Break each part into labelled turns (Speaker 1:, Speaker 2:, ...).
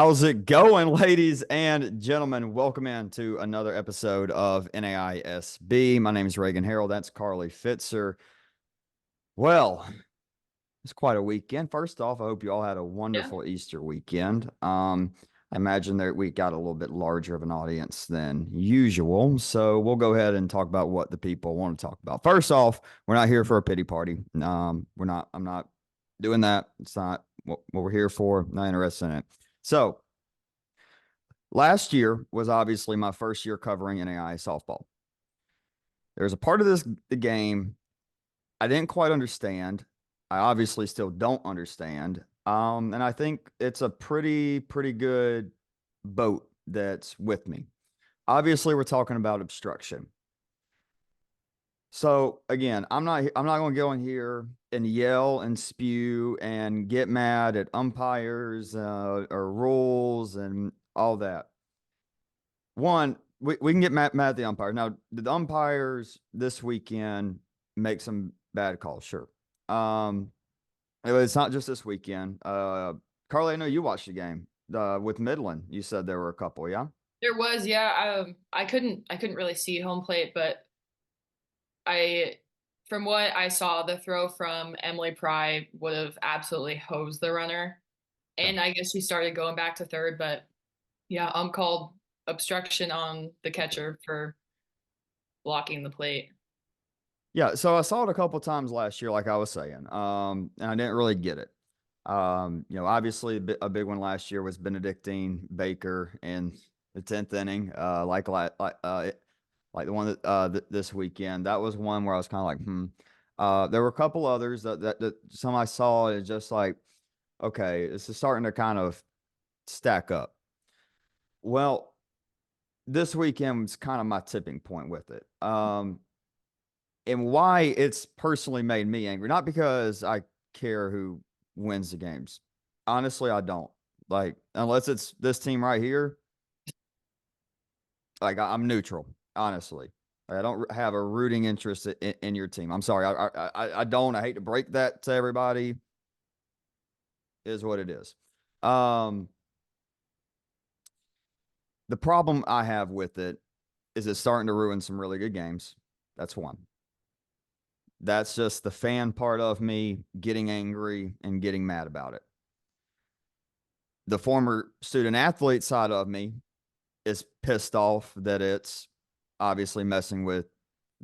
Speaker 1: How's it going, ladies and gentlemen? Welcome in to another episode of NAISB. My name is Reagan Harold. That's Carly Fitzer. Well, it's quite a weekend. First off, I hope you all had a
Speaker 2: Yeah.
Speaker 1: wonderful Easter weekend. I imagine that we got a little bit larger of an audience than usual. So we'll go ahead and talk about what the people want to talk about. First off, we're not here for a pity party. I'm not doing that. It's not what we're here for. Not interested in it. So last year was obviously my first year covering NAIA softball. There's a part of the game I didn't quite understand. I obviously still don't understand. And I think it's a pretty good boat that's with me. Obviously, we're talking about obstruction. So again, I'm not going to go in here and yell and spew and get mad at umpires or rules and all that. One, we can get mad at the umpires. Now, the umpires this weekend make some bad calls, sure. Um, it's not just this weekend. Carly, I know you watched the game with Midland. You said there were a couple, yeah?
Speaker 2: There was, yeah. I couldn't really see home plate, but I, from what I saw, the throw from Emily Pry would have absolutely hosed the runner.
Speaker 1: Okay.
Speaker 2: And I guess she started going back to third, but yeah, called obstruction on the catcher for blocking the plate.
Speaker 1: Yeah, so I saw it a couple times last year, like I was saying, and I didn't really get it. Obviously a big one last year was Benedictine Baker in the 10th inning, like the one that this weekend. That was one where I was kind of like, There were a couple others that some I saw is just like, okay, this is starting to kind of stack up. Well, this weekend was kind of my tipping point with it. And why it's personally made me angry, not because I care who wins the games. Honestly, I don't. Like, unless it's this team right here, like I'm neutral, honestly. I don't have a rooting interest in your team. I'm sorry. I don't. I hate to break that to everybody. Is what it is. Um, the problem I have with it is it's starting to ruin some really good games. That's one. That's just the fan part of me getting angry and getting mad about it. The former student athlete side of me is pissed off that it's obviously messing with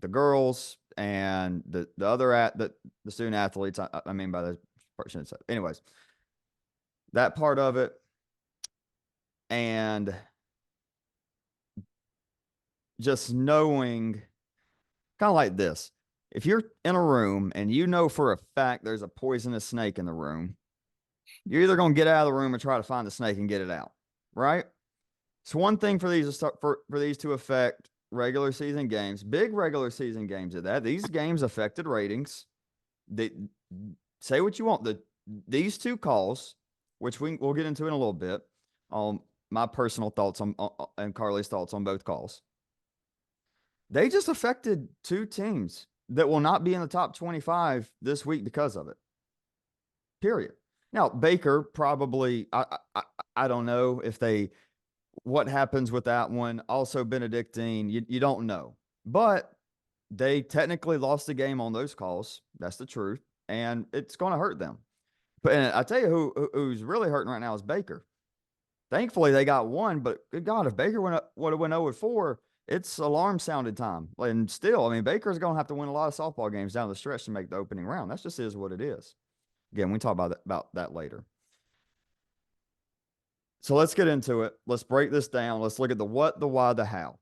Speaker 1: the girls and the other the student athletes. I mean by the person. Anyways, that part of it, and just knowing, kind of like this. If you're in a room and you know for a fact there's a poisonous snake in the room, you're either going to get out of the room and try to find the snake and get it out, right? It's one thing for these to start for these to affect regular season games, big regular season games at that. These games affected ratings. They say what you want. These two calls, which we'll get into in a little bit, my personal thoughts on and Carly's thoughts on both calls. They just affected two teams that will not be in the top 25 this week because of it. Period. Now Baker probably I don't know if they what happens with that one. Also, Benedictine, you don't know. But they technically lost the game on those calls. That's the truth. And it's going to hurt them. But I tell you who's really hurting right now is Baker. Thankfully, they got one, but good God, if Baker would have went 0-4, it's alarm sounded time. And still, I mean, Baker's going to have to win a lot of softball games down the stretch to make the opening round. That just is what it is. Again, we talk about that later. So let's get into it. Let's break this down. Let's look at the what, the why, the how.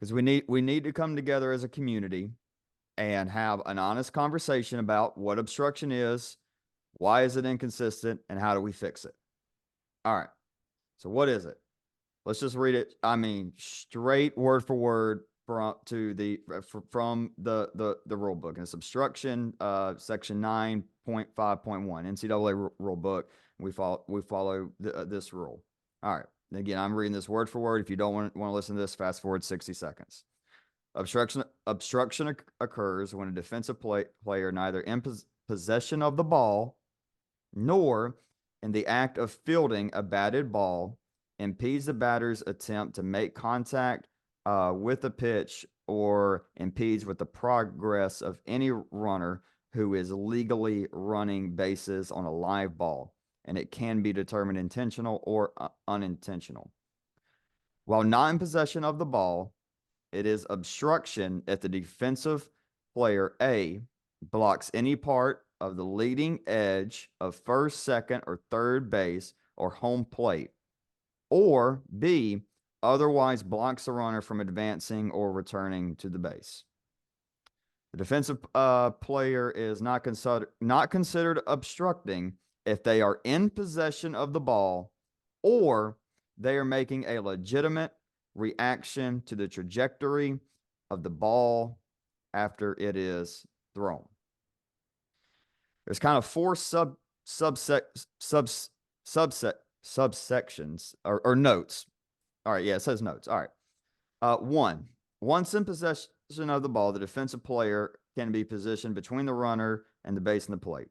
Speaker 1: Because we need to come together as a community and have an honest conversation about what obstruction is, why is it inconsistent, and how do we fix it. All right. So what is it? Let's just read it. I mean, straight word for word from the rule book. And it's obstruction, section 9.5.1, NCAA rule book. We follow this rule. All right. Again, I'm reading this word for word. If you don't want to listen to this, fast forward 60 seconds. Obstruction occurs when a defensive player neither in possession of the ball nor in the act of fielding a batted ball impedes the batter's attempt to make contact with the pitch or impedes with the progress of any runner who is legally running bases on a live ball, and it can be determined intentional or unintentional. While not in possession of the ball, it is obstruction if the defensive player A blocks any part of the leading edge of first, second, or third base or home plate, or B otherwise blocks the runner from advancing or returning to the base. The defensive player is not considered obstructing if they are in possession of the ball or they are making a legitimate reaction to the trajectory of the ball after it is thrown. There's kind of four subsections or notes. All right, yeah, it says notes. All right. One, once in possession of the ball, the defensive player can be positioned between the runner and the base and the plate.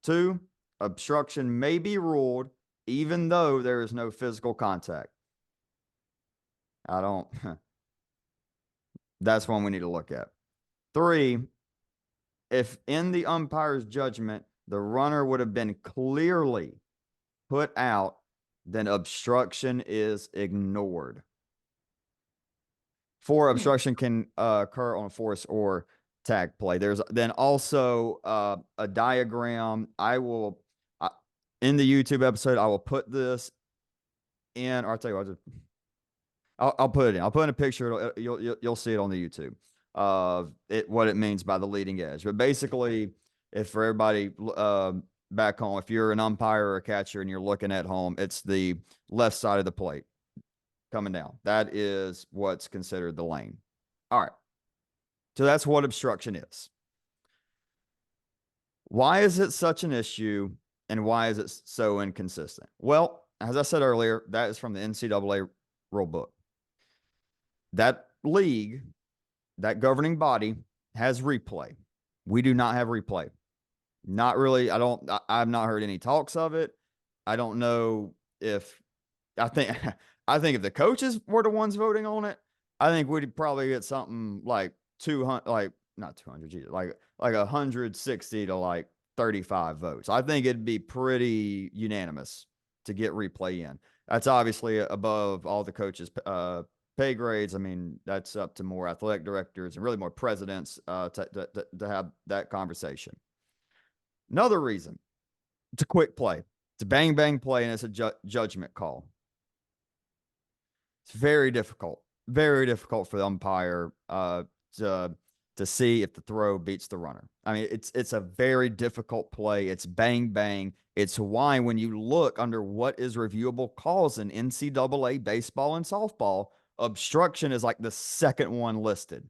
Speaker 1: Two, obstruction may be ruled even though there is no physical contact. That's one we need to look at. Three, if in the umpire's judgment, the runner would have been clearly put out, then obstruction is ignored. Four, obstruction can occur on a force or tag play. There's then also a diagram. In the YouTube episode, I will put this in, or I'll tell you what, I'll put it in. I'll put in a picture. You'll see it on the YouTube of what it means by the leading edge. But basically, if for everybody back home, if you're an umpire or a catcher and you're looking at home, it's the left side of the plate coming down. That is what's considered the lane. All right. So that's what obstruction is. Why is it such an issue and why is it so inconsistent? Well, as I said earlier, that is from the NCAA rule book. That league, that governing body has replay. We do not have replay. Not really. I've not heard any talks of it. I don't know if I think if the coaches were the ones voting on it, I think we'd probably get something like 200, like not 200, like 160 to like 35 votes. I think it'd be pretty unanimous to get replay in. That's obviously above all the coaches' pay grades. I mean, that's up to more athletic directors and really more presidents to have that conversation. Another reason, it's a quick play. It's a bang, bang play, and it's a judgment call. It's very difficult for the umpire to see if the throw beats the runner. I mean, it's a very difficult play. It's bang, bang. It's why when you look under what is reviewable calls in NCAA baseball and softball, obstruction is like the second one listed.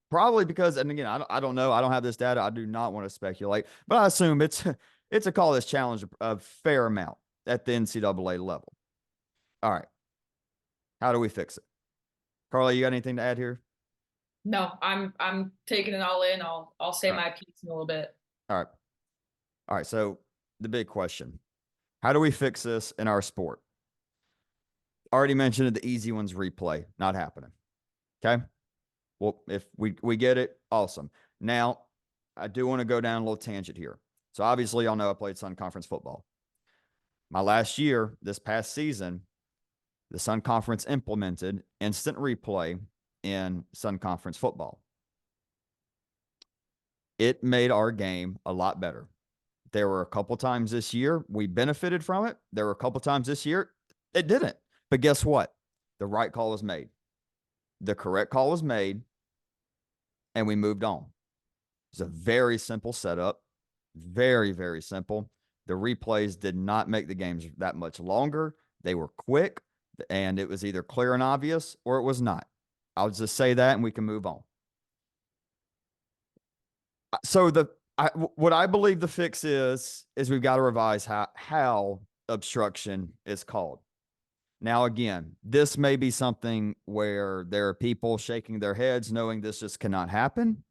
Speaker 1: Probably because, and again, I don't know. I don't have this data. I do not want to speculate, but I assume it's a call that's challenged a fair amount at the NCAA level. All right. How do we fix it? Carly, you got anything to add here?
Speaker 2: No, I'm taking it all in. I'll say
Speaker 1: All right.
Speaker 2: my piece in a little bit.
Speaker 1: All right. All right. So the big question, how do we fix this in our sport? Already mentioned it, the easy one's replay, not happening. Okay. Well, if we get it, awesome. Now, I do want to go down a little tangent here. So obviously, y'all know I played Sun Conference football. My last year, this past season, the Sun Conference implemented instant replay in Sun Conference football. It made our game a lot better. There were a couple times this year we benefited from it. There were a couple times this year it didn't. But guess what? The right call was made. The correct call was made, and we moved on. It's a very simple setup. Very, very simple. The replays did not make the games that much longer. They were quick, and it was either clear and obvious or it was not. I'll just say that, and we can move on. So what I believe the fix is we've got to revise how obstruction is called. Now, again, this may be something where there are people shaking their heads knowing this just cannot happen.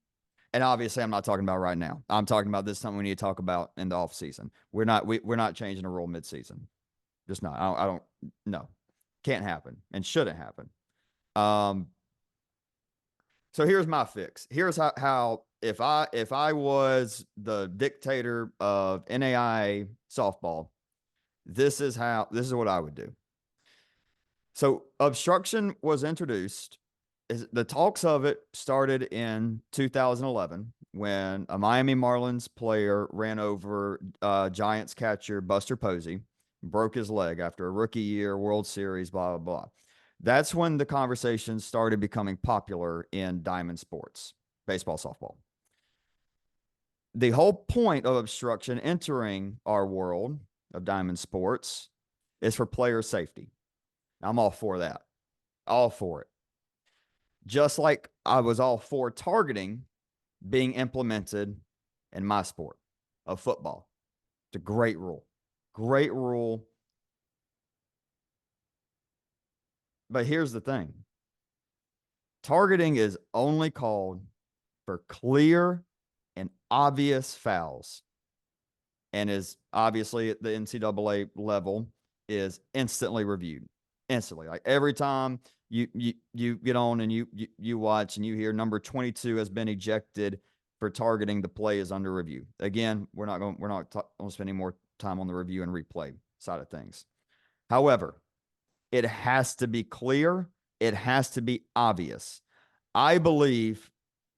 Speaker 1: And obviously, I'm not talking about right now. I'm talking about this is something we need to talk about in the off season. We're not changing a rule midseason. Just not. I don't. No, can't happen and shouldn't happen. Um. So here's my fix. Here's how if I was the dictator of NAIA softball, this is what I would do. So obstruction was introduced. The talks of it started in 2011 when a Miami Marlins player ran over Giants catcher Buster Posey, broke his leg after a rookie year, World Series, blah, blah, blah. That's when the conversation started becoming popular in diamond sports, baseball, softball. The whole point of obstruction entering our world of diamond sports is for player safety. I'm all for that. All for it. Just like I was all for targeting being implemented in my sport of football. It's a great rule. Great rule. But here's the thing. Targeting is only called for clear and obvious fouls, and is obviously at the NCAA level is instantly reviewed. Instantly. Like every time you get on and you watch and you hear number 22 has been ejected for targeting, the play is under review. Again, we're not going to spend any more time on the review and replay side of things. However, it has to be clear. It has to be obvious. I believe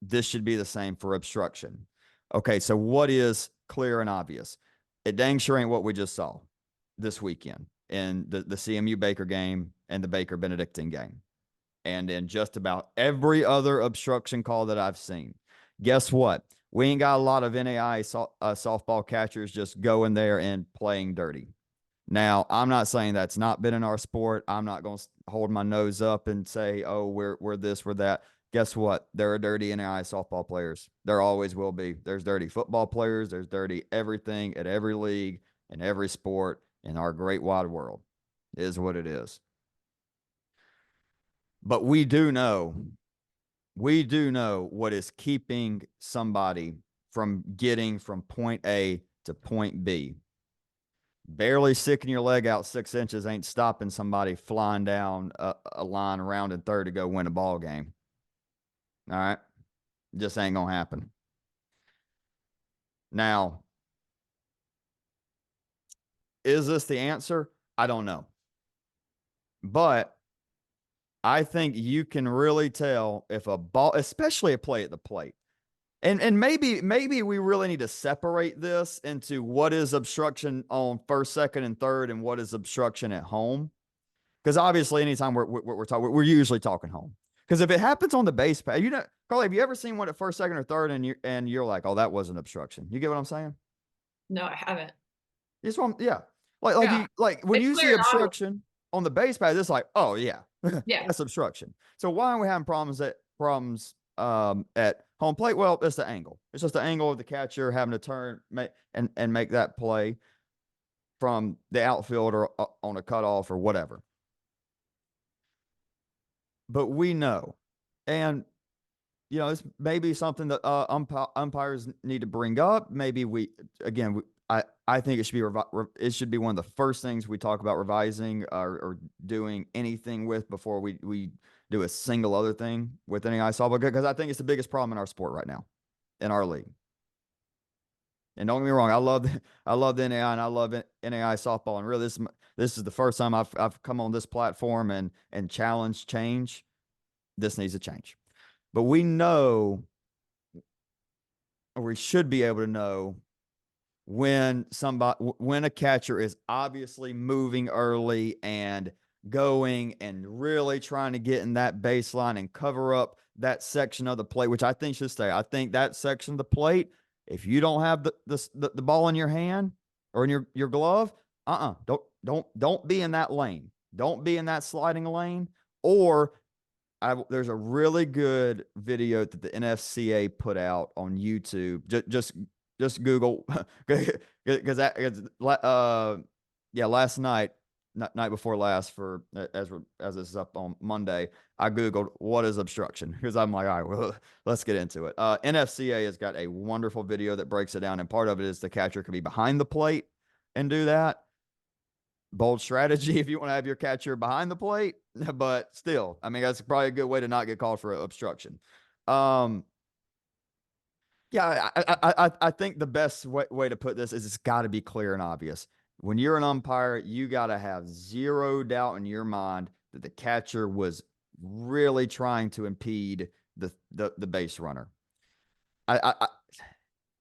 Speaker 1: this should be the same for obstruction. Okay, so what is clear and obvious? It dang sure ain't what we just saw this weekend in the CMU Baker game and the Baker Benedictine game. And in just about every other obstruction call that I've seen. Guess what? We ain't got a lot of NAIA softball catchers just going there and playing dirty. Now, I'm not saying that's not been in our sport. I'm not going to hold my nose up and say, oh, we're this, we're that. Guess what? There are dirty NAIA softball players. There always will be. There's dirty football players. There's dirty everything at every league and every sport in our great wide world. It is what it is. But we do know what is keeping somebody from getting from point A to point B. Barely sticking your leg out 6 inches ain't stopping somebody flying down a line around in third to go win a ball game. All right. Just ain't going to happen. Now, is this the answer? I don't know. But I think you can really tell if a ball, especially a play at the plate. And maybe we really need to separate this into what is obstruction on first, second, and third, and what is obstruction at home. Because obviously, anytime we're talking, we're usually talking home. Because if it happens on the base pad, Carly, have you ever seen one at first, second, or third, and you're like, oh, that was an obstruction? You get what I'm saying?
Speaker 2: No, I haven't.
Speaker 1: This one, yeah.
Speaker 2: Yeah.
Speaker 1: Like when
Speaker 2: It's
Speaker 1: you
Speaker 2: clear
Speaker 1: see
Speaker 2: and obvious.
Speaker 1: obstruction on the base pad, it's like, oh yeah,
Speaker 2: Yeah.
Speaker 1: that's obstruction. So why aren't we having problems at home plate? Well, it's the angle. It's just the angle of the catcher having to turn and make that play from the outfield or on a cutoff or whatever. But we know, and it's maybe something that umpires need to bring up. Maybe I think it should be it should be one of the first things we talk about revising or doing anything with before we do a single other thing with any softball, because I think it's the biggest problem in our sport right now, in our league. And don't get me wrong, I love the NAIA and I love NAIA softball, and really this is the first time I've come on this platform and challenged change. This needs to change. But we know, or we should be able to know, when a catcher is obviously moving early and going and really trying to get in that baseline and cover up that section of the plate, which I think should stay. I think that section of the plate, if you don't have the ball in your hand or in your glove, don't be in that lane. Don't be in that sliding lane. Or there's a really good video that the NFCA put out on YouTube. Just Google, because last night night before last for as this is up on Monday, I Googled what is obstruction because I'm like, all right, well, let's get into it. NFCA has got a wonderful video that breaks it down, and part of it is the catcher can be behind the plate and do that. Bold strategy if you want to have your catcher behind the plate, but still, I mean, that's probably a good way to not get called for obstruction. Yeah, I think the best way to put this is it's got to be clear and obvious. When you're an umpire, you got to have zero doubt in your mind that the catcher was really trying to impede the base runner. I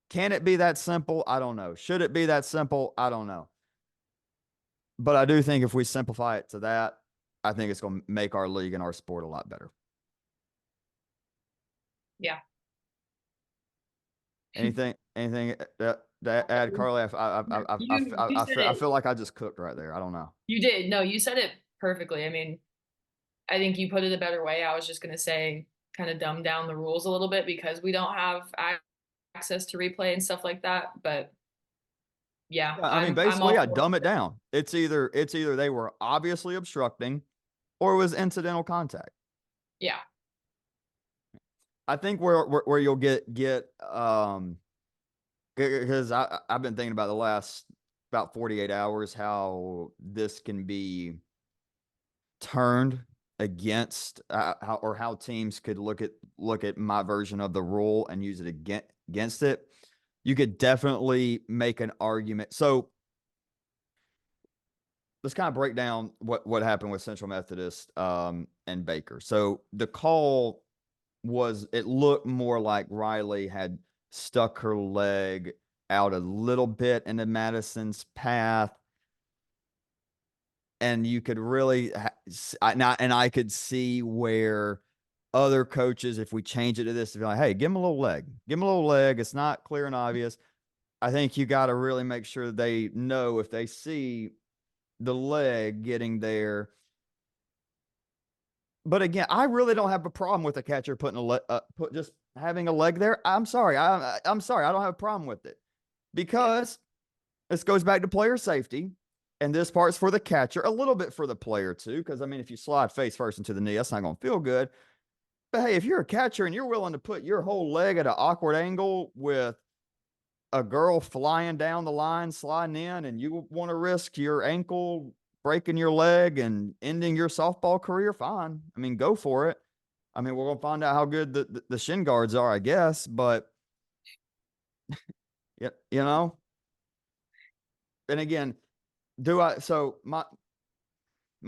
Speaker 1: can it be that simple? I don't know. Should it be that simple? I don't know. But I do think if we simplify it to that, I think it's going to make our league and our sport a lot better.
Speaker 2: Yeah.
Speaker 1: Anything that add, Carly?
Speaker 2: You said
Speaker 1: I
Speaker 2: it.
Speaker 1: feel like I just cooked right there. I don't know.
Speaker 2: You did. No, you said it perfectly. I mean, I think you put it a better way. I was just going to say kind of dumb down the rules a little bit because we don't have access to replay and stuff like that. But yeah,
Speaker 1: Yeah, I mean,
Speaker 2: I'm
Speaker 1: basically,
Speaker 2: all
Speaker 1: I
Speaker 2: for
Speaker 1: dumb it
Speaker 2: it.
Speaker 1: down. It's either they were obviously obstructing, or it was incidental contact.
Speaker 2: Yeah.
Speaker 1: I think where you'll get because I've been thinking about the last about 48 hours how this can be turned against how teams could look at my version of the rule and use it against it. You could definitely make an argument. So let's kind of break down what happened with Central Methodist and Baker. So the call was it looked more like Riley had stuck her leg out a little bit into Madison's path, and you could really I could see where other coaches, if we change it to this, to be like, hey, give him a little leg, give him a little leg. It's not clear and obvious. I think you got to really make sure they know if they see the leg getting there. But again, I really don't have a problem with the catcher putting put just having a leg there. I'm sorry. I'm sorry. I don't have a problem with it
Speaker 2: Yeah.
Speaker 1: because this goes back to player safety. And this part's for the catcher, a little bit for the player too. Because I mean, if you slide face first into the knee, that's not going to feel good. But hey, if you're a catcher and you're willing to put your whole leg at an awkward angle with a girl flying down the line, sliding in, and you want to risk your ankle breaking your leg and ending your softball career, fine. I mean, go for it. I mean, we're gonna find out how good the shin guards are, I guess. But yeah, you know. And again, do I? So my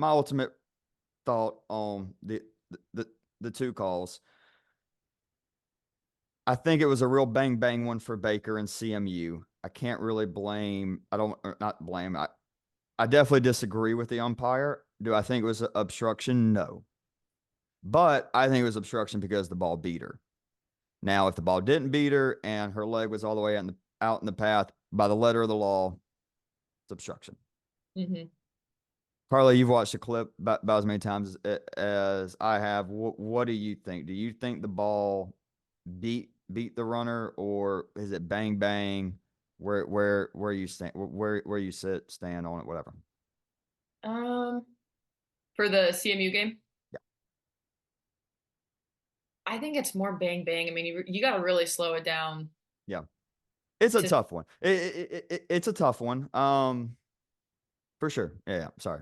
Speaker 1: ultimate thought on the the two calls. I think it was a real bang bang one for Baker and CMU. I can't really blame. I don't not blame. I definitely disagree with the umpire. Do I think it was obstruction? No. But I think it was obstruction because the ball beat her. Now, if the ball didn't beat her and her leg was all the way out in the path, by the letter of the law, it's obstruction.
Speaker 2: Hmm.
Speaker 1: Carly, you've watched the clip about as many times as I have. What do you think? Do you think the ball beat the runner, or is it bang bang? Where you stand? Where you stand on it? Whatever.
Speaker 2: Um, for the CMU game,
Speaker 1: Yeah.
Speaker 2: I think it's more bang bang. I mean, you got to really slow it down
Speaker 1: Yeah. It's a
Speaker 2: to.
Speaker 1: tough one. It's a tough one. For sure. Yeah. Sorry.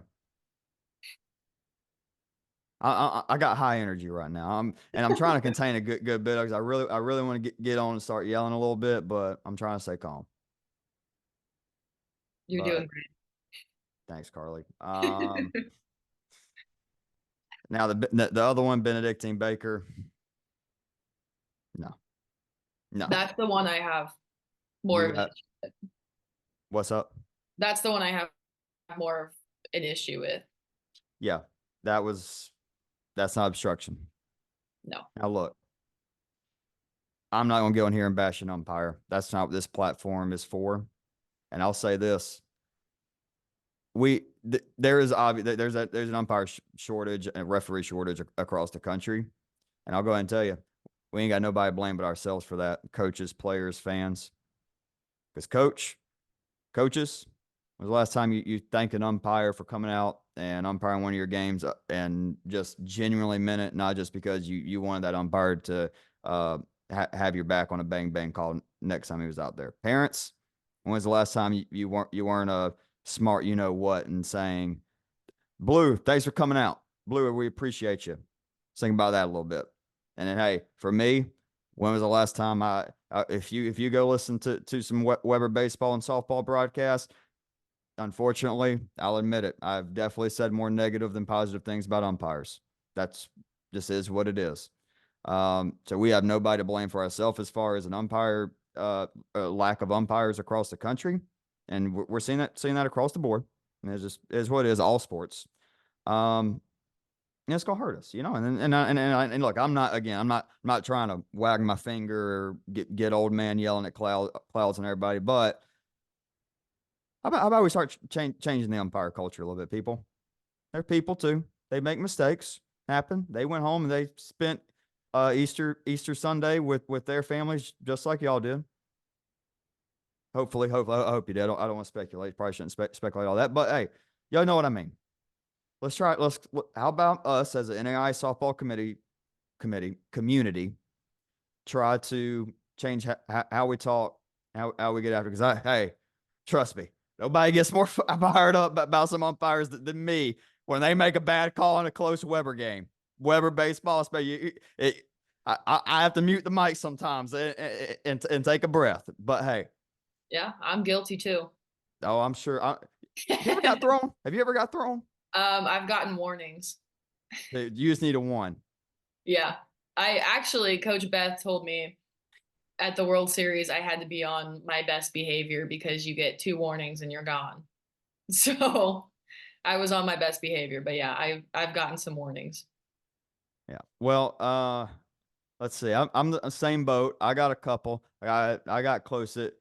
Speaker 1: I got high energy right now. I'm trying to contain a good bit because I really want to get on and start yelling a little bit, but I'm trying to stay calm.
Speaker 2: You're
Speaker 1: But
Speaker 2: doing great.
Speaker 1: thanks, Carly. Now the other one, Benedictine Baker. No, no.
Speaker 2: That's the one I have more
Speaker 1: You
Speaker 2: of an
Speaker 1: got
Speaker 2: issue.
Speaker 1: what's up?
Speaker 2: That's the one I have more of an issue with.
Speaker 1: Yeah, that's not obstruction.
Speaker 2: No.
Speaker 1: Now look, I'm not gonna go in here and bash an umpire. That's not what this platform is for. And I'll say this: there is obvious there's an umpire shortage and referee shortage across the country, and I'll go ahead and tell you, we ain't got nobody to blame but ourselves for that. Coaches, players, fans, because coaches, Was the last time you thanked an umpire for coming out and umpiring one of your games and just genuinely meant it, not just because you wanted that umpire to have your back on a bang bang call next time he was out there? Parents, when was the last time you weren't a smart you know what and saying, Blue, thanks for coming out. Blue, we appreciate you. Think about that a little bit. And then, hey, for me, when was the last time if you go listen to some Weber baseball and softball broadcasts, unfortunately, I'll admit it. I've definitely said more negative than positive things about umpires. That's just is what it is. So we have nobody to blame for ourselves as far as an umpire lack of umpires across the country, and we're seeing that across the board. And it's just is what it is. All sports. And it's gonna hurt us, and look, I'm not trying to wag my finger or get old man yelling at clouds and everybody, but how about we start changing the umpire culture a little bit, people? They're people too. They make mistakes happen. They went home and they spent Easter Sunday with their families just like y'all did. Hopefully, I hope you did. I don't want to speculate. Probably shouldn't speculate all that, but hey, y'all know what I mean. Let's try. How about us as an NAIA softball community try to change how we talk, how we get after? Because hey, trust me, nobody gets more fired up about some umpires than me when they make a bad call in a close Weber game. Weber baseball, especially. I have to mute the mic sometimes and take a breath. But hey,
Speaker 2: Yeah, I'm guilty too.
Speaker 1: oh, I'm sure. You ever got thrown? Have you ever got thrown?
Speaker 2: I've gotten warnings.
Speaker 1: Dude, you just need a one.
Speaker 2: Yeah. I actually, Coach Beth told me at the World Series I had to be on my best behavior because you get 2 warnings and you're gone. So I was on my best behavior, but yeah, I've gotten some warnings.
Speaker 1: Yeah. Well, let's see. I'm the same boat. I got a couple. I got close at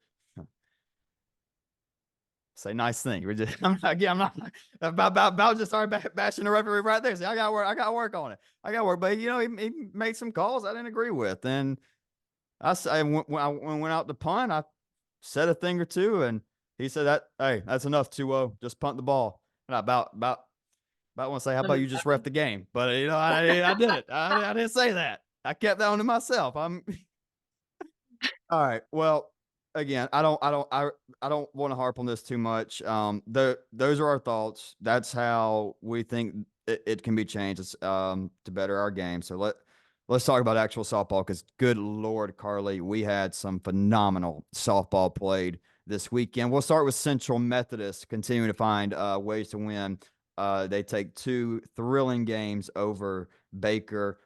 Speaker 1: say nice thing. We're just I'm not about to start bashing the referee right there. See, I got work on it. I got work, but he made some calls I didn't agree with, and when I went out to punt, I said a thing or two, and he said hey, that's enough. 2-0, just punt the ball. And I about want to say, how about you just ref the game? But I did it. I didn't say that. I kept that one to myself. I'm all right. Well, again, I don't want to harp on this too much. Those are our thoughts. That's how we think it can be changed to better our game. So let's talk about actual softball because good Lord, Carly, we had some phenomenal softball played this weekend. We'll start with Central Methodist, continuing to find ways to win. They take 2 thrilling games over Baker.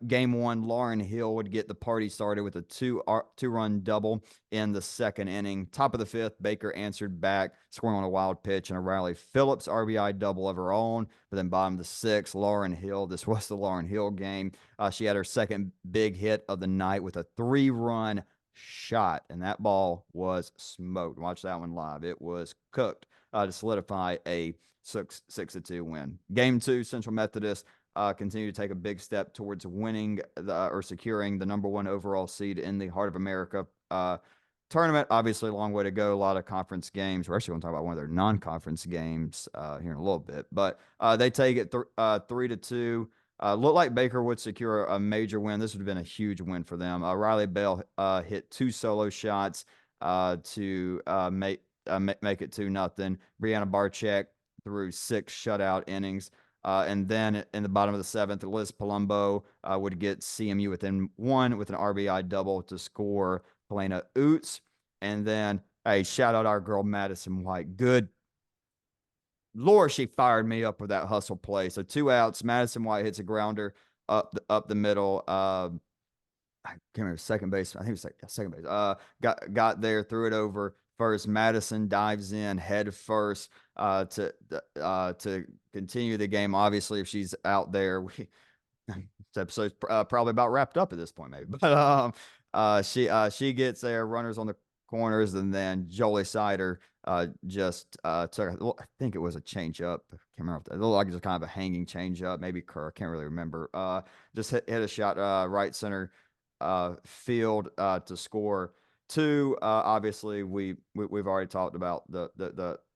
Speaker 1: Game 1, Lauren Hill would get the party started with a two-run double in the second inning. Top of the fifth, Baker answered back, scoring on a wild pitch and a Riley Phillips RBI double of her own. But then bottom of the sixth, Lauren Hill. This was the Lauren Hill game. She had her second big hit of the night with a 3-run shot, and that ball was smoked. Watch that one live. It was cooked to solidify a 6-2 win. Game 2, Central Methodist continue to take a big step towards winning or securing the #1 overall seed in the Heart of America tournament. Obviously, a long way to go. A lot of conference games. We're actually going to talk about one of their non-conference games here in a little bit, but they take it 3-2. Looked like Baker would secure a major win. This would have been a huge win for them. Riley Bell hit 2 solo shots to make it 2-0. Brianna Barczyk threw 6 shutout innings. And then in the bottom of the 7th, Liz Palumbo would get CMU within 1 with an RBI double to score Helena Oots. And then, hey, shout out our girl Madison White. Good Lord, she fired me up with that hustle play. So 2 outs. Madison White hits a grounder up the middle. I can't remember second base. I think it was like second base. Got there, threw it over first. Madison dives in head first to continue the game. Obviously, if she's out there, this episode's probably about wrapped up at this point, maybe. But she gets there, runners on the corners, and then Jolie Sider just took. I think it was a change up. I can't remember. It looked like just kind of a hanging change up, maybe Kerr. I can't really remember. Just hit a shot right center field to score 2. Obviously, we've already talked about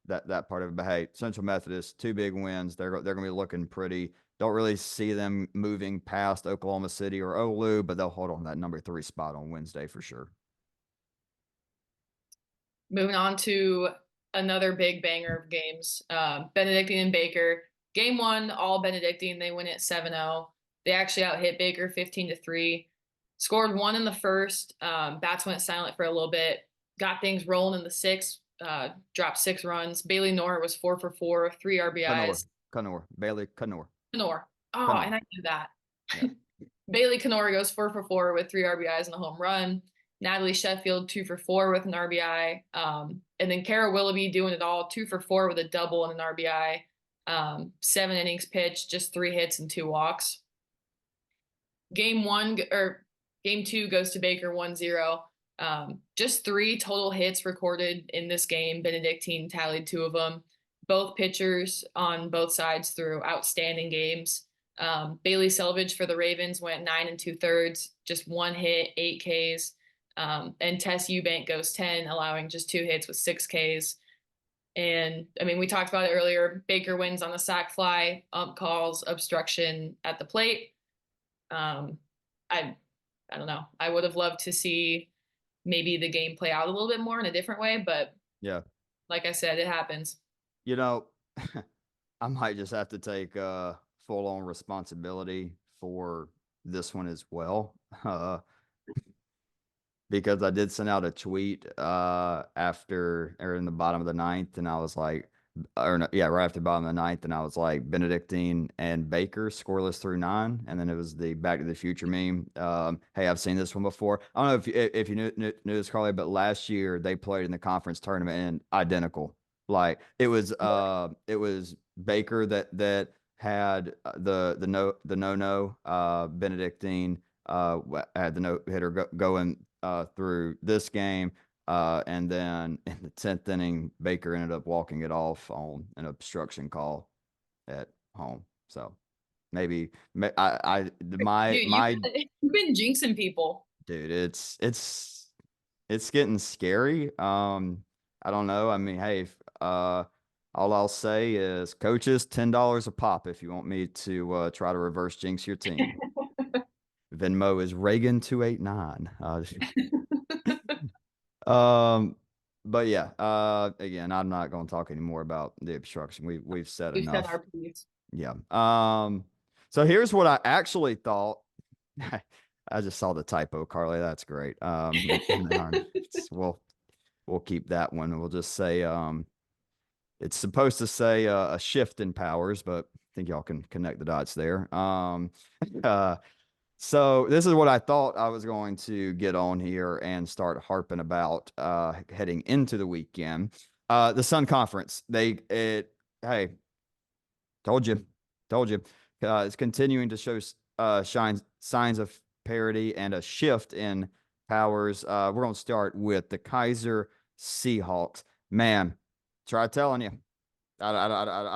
Speaker 1: that part of it. But hey, Central Methodist, 2 big wins. They're going to be looking pretty. Don't really see them moving past Oklahoma City or Olu, but they'll hold on that number 3 spot on Wednesday for sure.
Speaker 2: Moving on to another big banger of games. Benedictine and Baker. Game one, all Benedictine. They win it 7-0. They actually out hit Baker 15-3. Scored one in the first. Bats went silent for a little bit. Got things rolling in the sixth. Dropped 6 runs. Bailey Knorr was 4 for 4, 3
Speaker 1: Kenor,
Speaker 2: RBIs.
Speaker 1: Bailey Kenor.
Speaker 2: Knorr. Oh,
Speaker 1: Kenor.
Speaker 2: and I knew that.
Speaker 1: Yeah.
Speaker 2: Bailey Knorr goes 4 for 4 with 3 RBIs and a home run. Natalie Sheffield 2 for 4 with an RBI. And then Kara Willoughby doing it all, 2 for 4 with a double and an RBI. 7 innings pitched, just 3 hits and 2 walks. Game two goes to Baker 1-0. Just 3 total hits recorded in this game. Benedictine tallied 2 of them. Both pitchers on both sides threw outstanding games. Bailey Selvage for the Ravens went 9 2/3, just 1 hit, 8 Ks. And Tess Eubank goes 10, allowing just 2 hits with 6 Ks. And I mean, we talked about it earlier. Baker wins on the sac fly, ump calls, obstruction at the plate. I don't know. I would have loved to see maybe the game play out a little bit more in a different way, but
Speaker 1: Yeah.
Speaker 2: like I said, it happens.
Speaker 1: You know, I might just have to take full on responsibility for this one as well. Because I did send out a tweet after or in the bottom of the ninth, and I was like, or no, yeah, right after the bottom of the ninth, and I was like, Benedictine and Baker scoreless through 9, and then it was the Back to the Future meme. Hey, I've seen this one before. I don't know if you knew this, Carly, but last year they played in the conference tournament and identical. Like it was Baker that had the no Benedictine had the no hitter going through this game. And then in the 10th inning, Baker ended up walking it off on an obstruction call at home. So maybe
Speaker 2: Dude,
Speaker 1: my
Speaker 2: you've been jinxing people.
Speaker 1: dude, it's getting scary. I don't know. I mean, hey, all I'll say is coaches, $10 a pop if you want me to try to reverse jinx your team. Venmo is Reagan 289. But yeah, again, I'm not going to talk anymore about the obstruction. We've said
Speaker 2: We've said
Speaker 1: enough.
Speaker 2: our piece.
Speaker 1: Yeah. So here's what I actually thought. I just saw the typo, Carly. That's great. We'll keep that one. We'll just say it's supposed to say a shift in powers, but I think y'all can connect the dots there. So this is what I thought I was going to get on here and start harping about heading into the weekend. The Sun Conference. Hey, told you, told you. It's continuing to show signs of parity and a shift in powers. We're going to start with the Kaiser Seahawks. Man, try telling you. I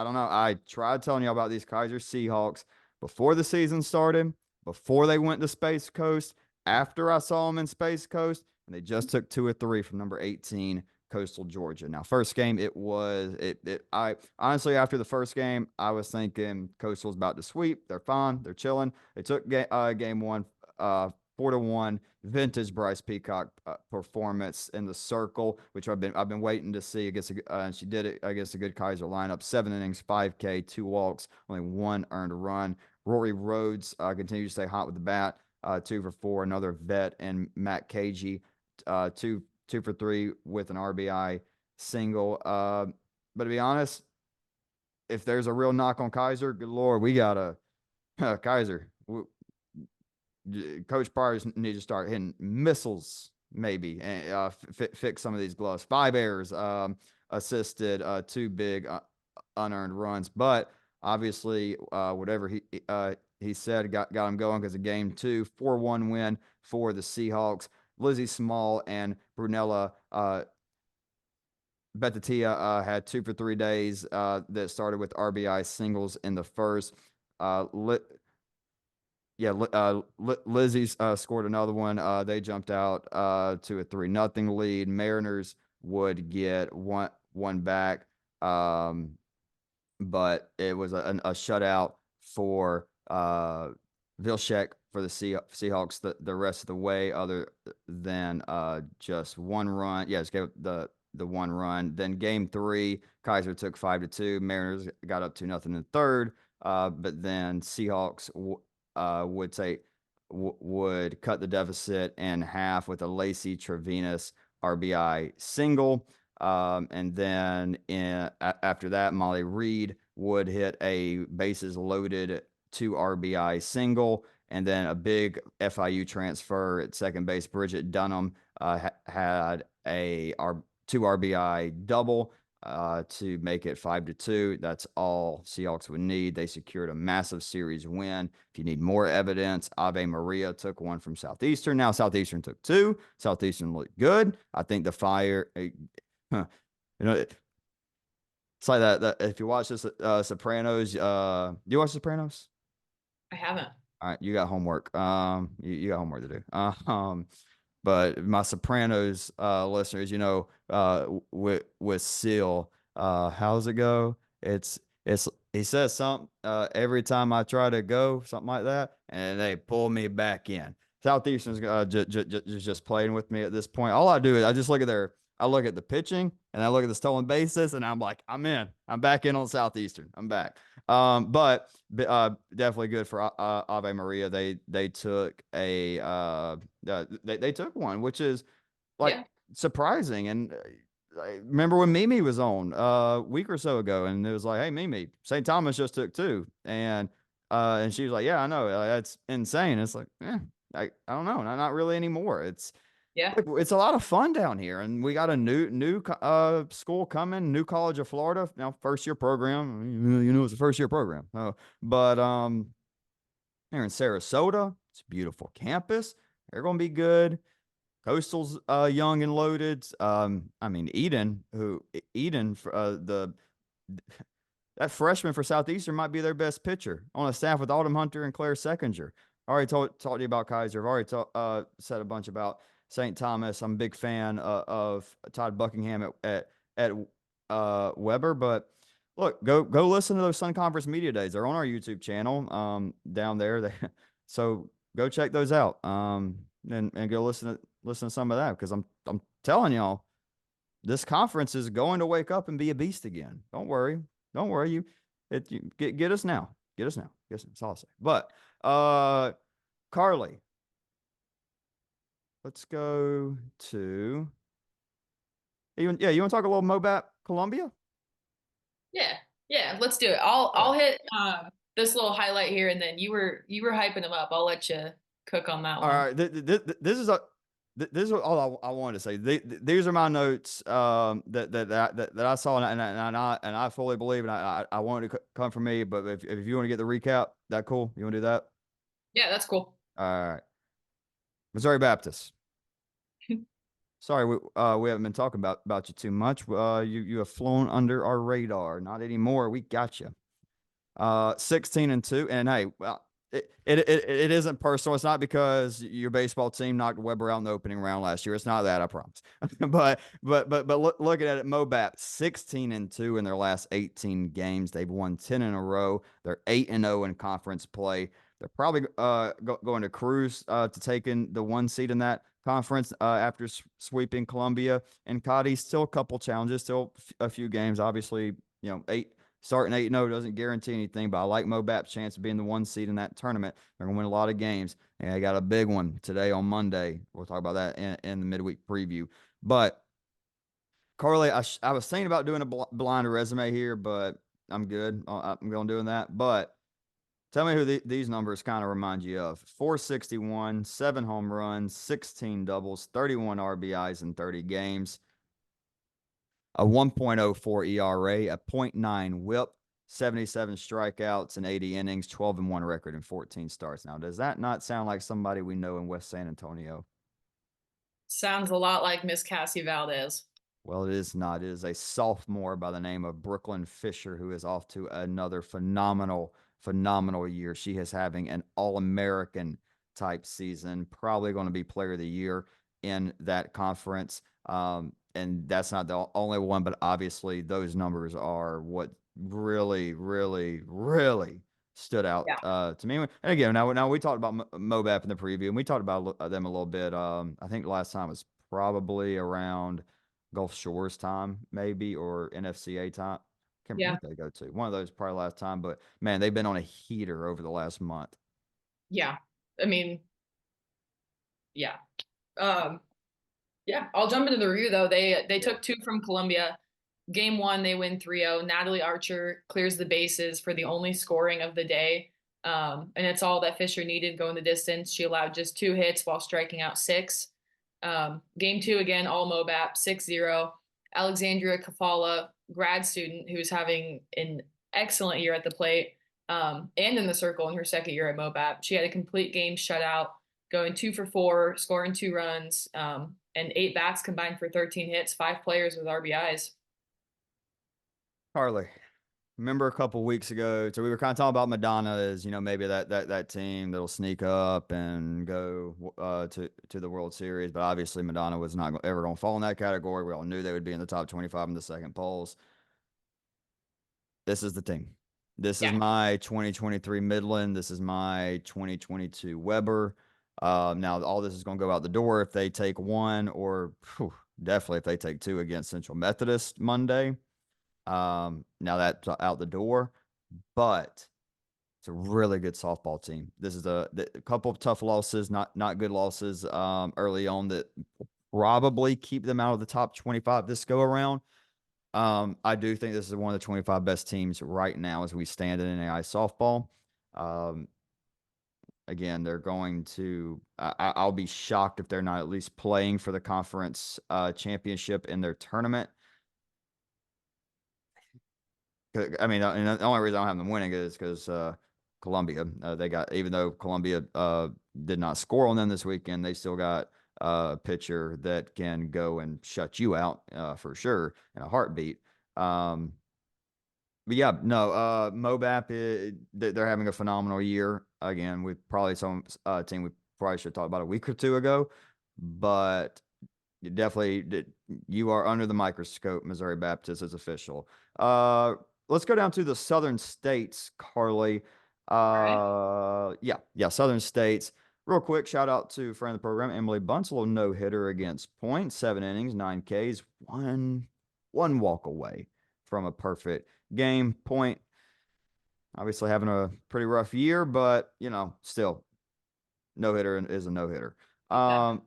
Speaker 1: don't know. I tried telling you about these Kaiser Seahawks before the season started, before they went to Space Coast, after I saw them in Space Coast, and they just took 2 or 3 from number 18, Coastal Georgia. Now, first game, I honestly, after the first game, I was thinking Coastal's about to sweep. They're fine. They're chilling. They took game one, 4-1, vintage Bryce Peacock performance in the circle, which I've been waiting to see against. And she did it against a good Kaiser lineup. 7 innings, 5K, 2 walks, only 1 earned run. Rory Rhodes continues to stay hot with the bat. 2 for 4, another vet, and Matt Cagey, 2 for 3 with an RBI single. But to be honest, if there's a real knock on Kaiser, good Lord, we got a Kaiser. Coach Pryor needs to start hitting missiles, maybe, and fix some of these gloves. 5 errors, assisted, 2 big unearned runs, but obviously, whatever he said got him going because of game 2, 4-1 win for the Seahawks. Lizzie Small and Brunella Betatia had 2 for 3 days that started with RBI singles in the first. Lizzie's scored another one. They jumped out to a 3-0 lead. Mariners would get one back. But it was a shutout for Vilcek for the Seahawks the rest of the way, other than just one run. Yeah, just gave the one run. Then game three, Kaiser took 5-2. Mariners got up 2-0 in the third. But then Seahawks would say would cut the deficit in half with a Lacey Trevinas RBI single. And then after that, Molly Reed would hit a bases loaded 2 RBI single. And then a big FIU transfer at second base, Bridget Dunham, had a 2 RBI double to make it 5-2. That's all Seahawks would need. They secured a massive series win. If you need more evidence, Ave Maria took one from Southeastern. Now Southeastern took two. Southeastern looked good. I think the Fire, you know, it's like that if you watch this Sopranos, you watch Sopranos?
Speaker 2: I haven't.
Speaker 1: All right, you got homework. You got homework to do. But my Sopranos listeners, with Seal, how's it go? It's he says something every time I try to go, something like that, and they pull me back in. Southeastern's just playing with me at this point. All I do is I look at the pitching and I look at the stolen bases, and I'm like, I'm in. I'm back in on Southeastern. I'm back. But definitely good for Ave Maria. They took they took one, which is like
Speaker 2: Yeah.
Speaker 1: surprising. And I remember when Mimi was on a week or so ago, and it was like, hey, Mimi, St. Thomas just took two, and she was like, yeah, I know, that's insane. It's like, I don't know, not really anymore.
Speaker 2: Yeah.
Speaker 1: It's a lot of fun down here, and we got a new school coming, New College of Florida. Now, first year program. It's a first year program. But here in Sarasota, it's a beautiful campus. They're going to be good. Coastal's young and loaded. I mean Eden the that freshman for Southeastern might be their best pitcher on a staff with Autumn Hunter and Claire Seckinger. I already talked to you about Kaiser. I've already said a bunch about St. Thomas. I'm a big fan of Todd Buckingham at Weber. But look, go listen to those Sun Conference Media Days. They're on our YouTube channel down there. So go check those out and go listen to some of that, because I'm telling y'all, this conference is going to wake up and be a beast again. Don't worry. Don't worry. You get us now. Get us now. Get us now. That's all I'll say. But Carly, let's go to you want to talk a little Mobat Columbia?
Speaker 2: Yeah. Yeah. Let's do it. I'll
Speaker 1: Yeah.
Speaker 2: hit this little highlight here, and then you were hyping them up. I'll let you cook on that
Speaker 1: All
Speaker 2: one.
Speaker 1: right. This is all I wanted to say. These are my notes that I saw, and I fully believe, and I want it to come from me. But if you want to get the recap, that cool. You want to do that?
Speaker 2: Yeah, that's cool.
Speaker 1: All right. Missouri Baptist. Sorry, we haven't been talking about you too much. You have flown under our radar. Not anymore. We got you. 16-2, and hey, well, it isn't personal. It's not because your baseball team knocked Weber out in the opening round last year. It's not that, I promise. but looking at it, Mobap 16-2 in their last 18 games. They've won 10 in a row. They're 8-0 in conference play. They're probably going to cruise to taking the one seed in that conference after sweeping Columbia and Cotty. Still a couple challenges, still a few games. Obviously, starting 8-0 doesn't guarantee anything, but I like Mobap's chance of being the one seed in that tournament. They're going to win a lot of games, and they got a big one today on Monday. We'll talk about that in the midweek preview. But Carly, I was thinking about doing a blind resume here, but I'm good. I'm going doing that. But tell me who these numbers kind of remind you of. 461, 7 home runs, 16 doubles, 31 RBIs in 30 games, a 1.04 ERA, a .9 WHIP, 77 strikeouts in 80 innings, 12-1 record in 14 starts. Now, does that not sound like somebody we know in West San Antonio?
Speaker 2: Sounds a lot like Miss Cassie Valdez.
Speaker 1: Well, it is not. It is a sophomore by the name of Brooklyn Fisher, who is off to another phenomenal year. She is having an All-American type season, probably going to be player of the year in that conference. and that's not the only one, but obviously those numbers are what really, really, really stood out
Speaker 2: Yeah.
Speaker 1: to me. And again, now we talked about Mobap in the preview, and we talked about them a little bit. I think the last time was probably around Gulf Shores time, maybe, or NFCA time. Can't remember
Speaker 2: Yeah.
Speaker 1: what they go to. One of those probably last time, but man, they've been on a heater over the last month.
Speaker 2: Yeah. I mean, yeah. Um, yeah, I'll jump into the review though. They
Speaker 1: Yeah.
Speaker 2: took 2 from Columbia. Game 1, they win 3-0. Natalie Archer clears the bases for the only scoring of the day. And it's all that Fisher needed going the distance. She allowed just 2 hits while striking out 6. Game 2, again, all Mobap, 6-0. Alexandria Kafala, grad student who's having an excellent year at the plate and in the circle in her second year at Mobap. She had a complete game shutout, going 2 for 4, scoring 2 runs, and 8 bats combined for 13 hits, 5 players with RBIs.
Speaker 1: Carly, remember a couple weeks ago, so we were kind of talking about Madonna as, maybe that team that'll sneak up and go to the World Series, but obviously Madonna was not ever going to fall in that category. We all knew they would be in the top 25 in the second polls. This is the team. This is
Speaker 2: Yeah.
Speaker 1: my 2023 Midland. This is my 2022 Weber. Now all this is going to go out the door if they take one, or definitely if they take two against Central Methodist Monday. Now that's out the door, but it's a really good softball team. This is a couple of tough losses, not good losses early on that probably keep them out of the top 25 this go around. I do think this is one of the 25 best teams right now as we stand in NAIA softball. Um, again, they're going to. I'll be shocked if they're not at least playing for the conference championship in their tournament. I mean, and the only reason I don't have them winning is because Columbia. They got, even though Columbia did not score on them this weekend, they still got a pitcher that can go and shut you out for sure in a heartbeat. Um, but yeah, no, Mobap, they're having a phenomenal year. Again, we probably some team we probably should talk about a week or two ago, but you definitely did. You are under the microscope. Missouri Baptist is official. Uh, let's go down to the Southern States, Carly.
Speaker 2: All right.
Speaker 1: Yeah, Southern States. Real quick, shout out to friend of the program, Emily Bunslow, no hitter against Point, 7 innings, 9 Ks, one walk away from a perfect game. Point obviously having a pretty rough year, but still no hitter is a no hitter.
Speaker 2: Yeah.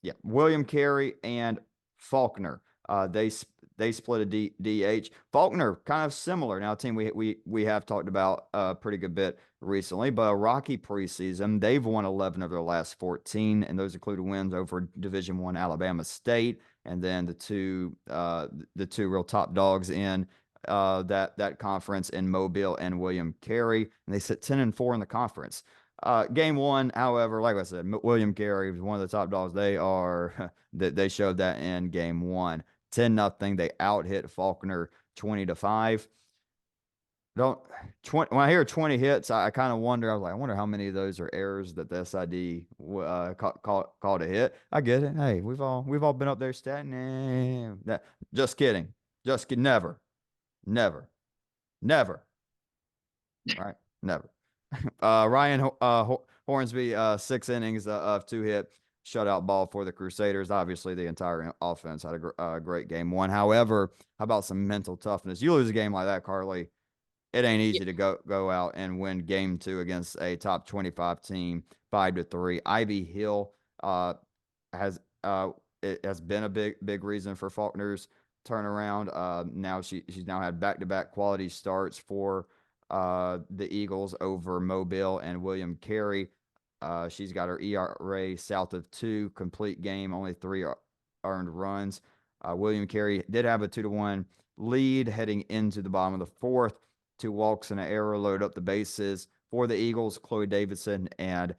Speaker 1: Yeah, William Carey and Faulkner. They split a DH. Faulkner kind of similar. Now, a team we have talked about a pretty good bit recently, but a rocky preseason. They've won 11 of their last 14, and those include wins over Division I Alabama State, and then the two real top dogs in that conference in Mobile and William Carey, and they sit 10-4 in the conference. Game 1, however, like I said, William Carey was one of the top dogs. They are that they showed that in game 1. 10-0. They out hit Faulkner 20-5. Don't 20 when I hear 20 hits, I kind of wonder. I was like, I wonder how many of those are errors that the SID called a hit. I get it. Hey, we've all been up there statting. Just kidding. Just kidding. Never, never, never. Right? Never. Ryan Hornsby, 6 innings of 2 hit shutout ball for the Crusaders. Obviously, the entire offense had a great game 1. However, how about some mental toughness? You lose a game like that, Carly, it ain't
Speaker 2: Yeah.
Speaker 1: easy to go out and win game 2 against a top 25 team, 5-3. Ivy Hill has it has been a big reason for Faulkner's turnaround. Now she's now had back-to-back quality starts for the Eagles over Mobile and William Carey. She's got her ERA south of 2, complete game, only 3 earned runs. William Carey did have a 2-1 lead heading into the bottom of the 4th. 2 walks and an error load up the bases for the Eagles. Chloe Davidson and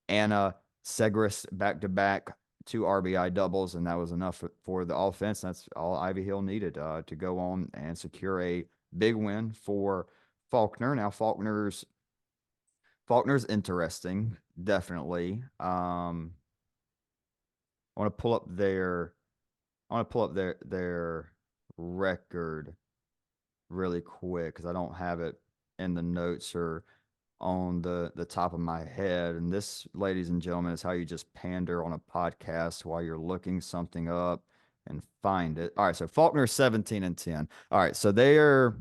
Speaker 1: Anna Segris back-to-back 2 RBI doubles, and that was enough for the offense. That's all Ivy Hill needed to go on and secure a big win for Faulkner. Now Faulkner's interesting, definitely. I want to pull up their I want to pull up their record really quick because I don't have it in the notes or on the top of my head. And this, ladies and gentlemen, is how you just pander on a podcast while you're looking something up and find it. All right, so Faulkner 17-10. All right, so they're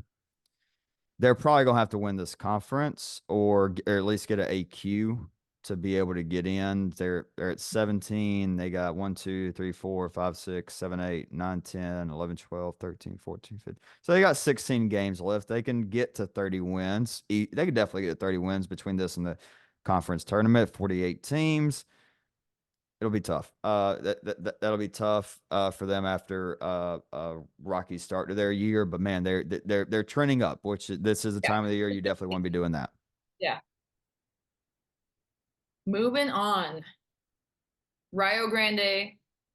Speaker 1: probably gonna have to win this conference or at least get an AQ to be able to get in. They're at 17. They got 1, 2, 3, 4, 5, 6, 7, 8, 9, 10, 11, 12, 13, 14, 15. So they got 16 games left. They can get to 30 wins. They could definitely get to 30 wins between this and the conference tournament. 48 teams. It'll be tough. That'll be tough for them after rocky start to their year. But man, they're trending up, which this is the
Speaker 2: Yeah.
Speaker 1: time of the year you definitely want to be doing that.
Speaker 2: Yeah. Moving on. Rio
Speaker 1: Grand.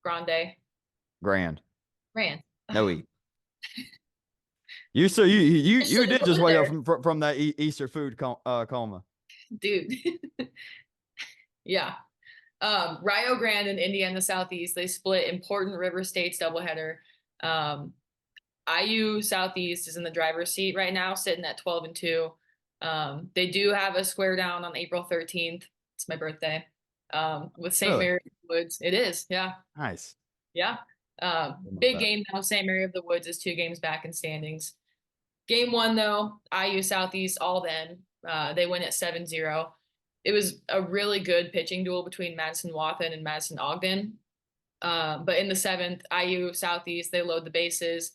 Speaker 2: Grand.
Speaker 1: No E. You
Speaker 2: Shouldn't
Speaker 1: did
Speaker 2: have put
Speaker 1: just
Speaker 2: it
Speaker 1: wake up
Speaker 2: there.
Speaker 1: from that Easter food coma.
Speaker 2: Dude. Yeah. Rio Grande and Indiana Southeast, they split important River States doubleheader. Um, IU Southeast is in the driver's seat right now, sitting at 12-2. They do have a square down on April 13th. It's my birthday. With St.
Speaker 1: Really
Speaker 2: Mary of the Woods. It is, yeah.
Speaker 1: nice.
Speaker 2: Yeah.
Speaker 1: About
Speaker 2: Big
Speaker 1: that.
Speaker 2: game now. St. Mary of the Woods is 2 games back in standings. Game one, though, IU Southeast, all then. They win at 7-0. It was a really good pitching duel between Madison Wathen and Madison Ogden. But in the seventh, IU Southeast, they load the bases.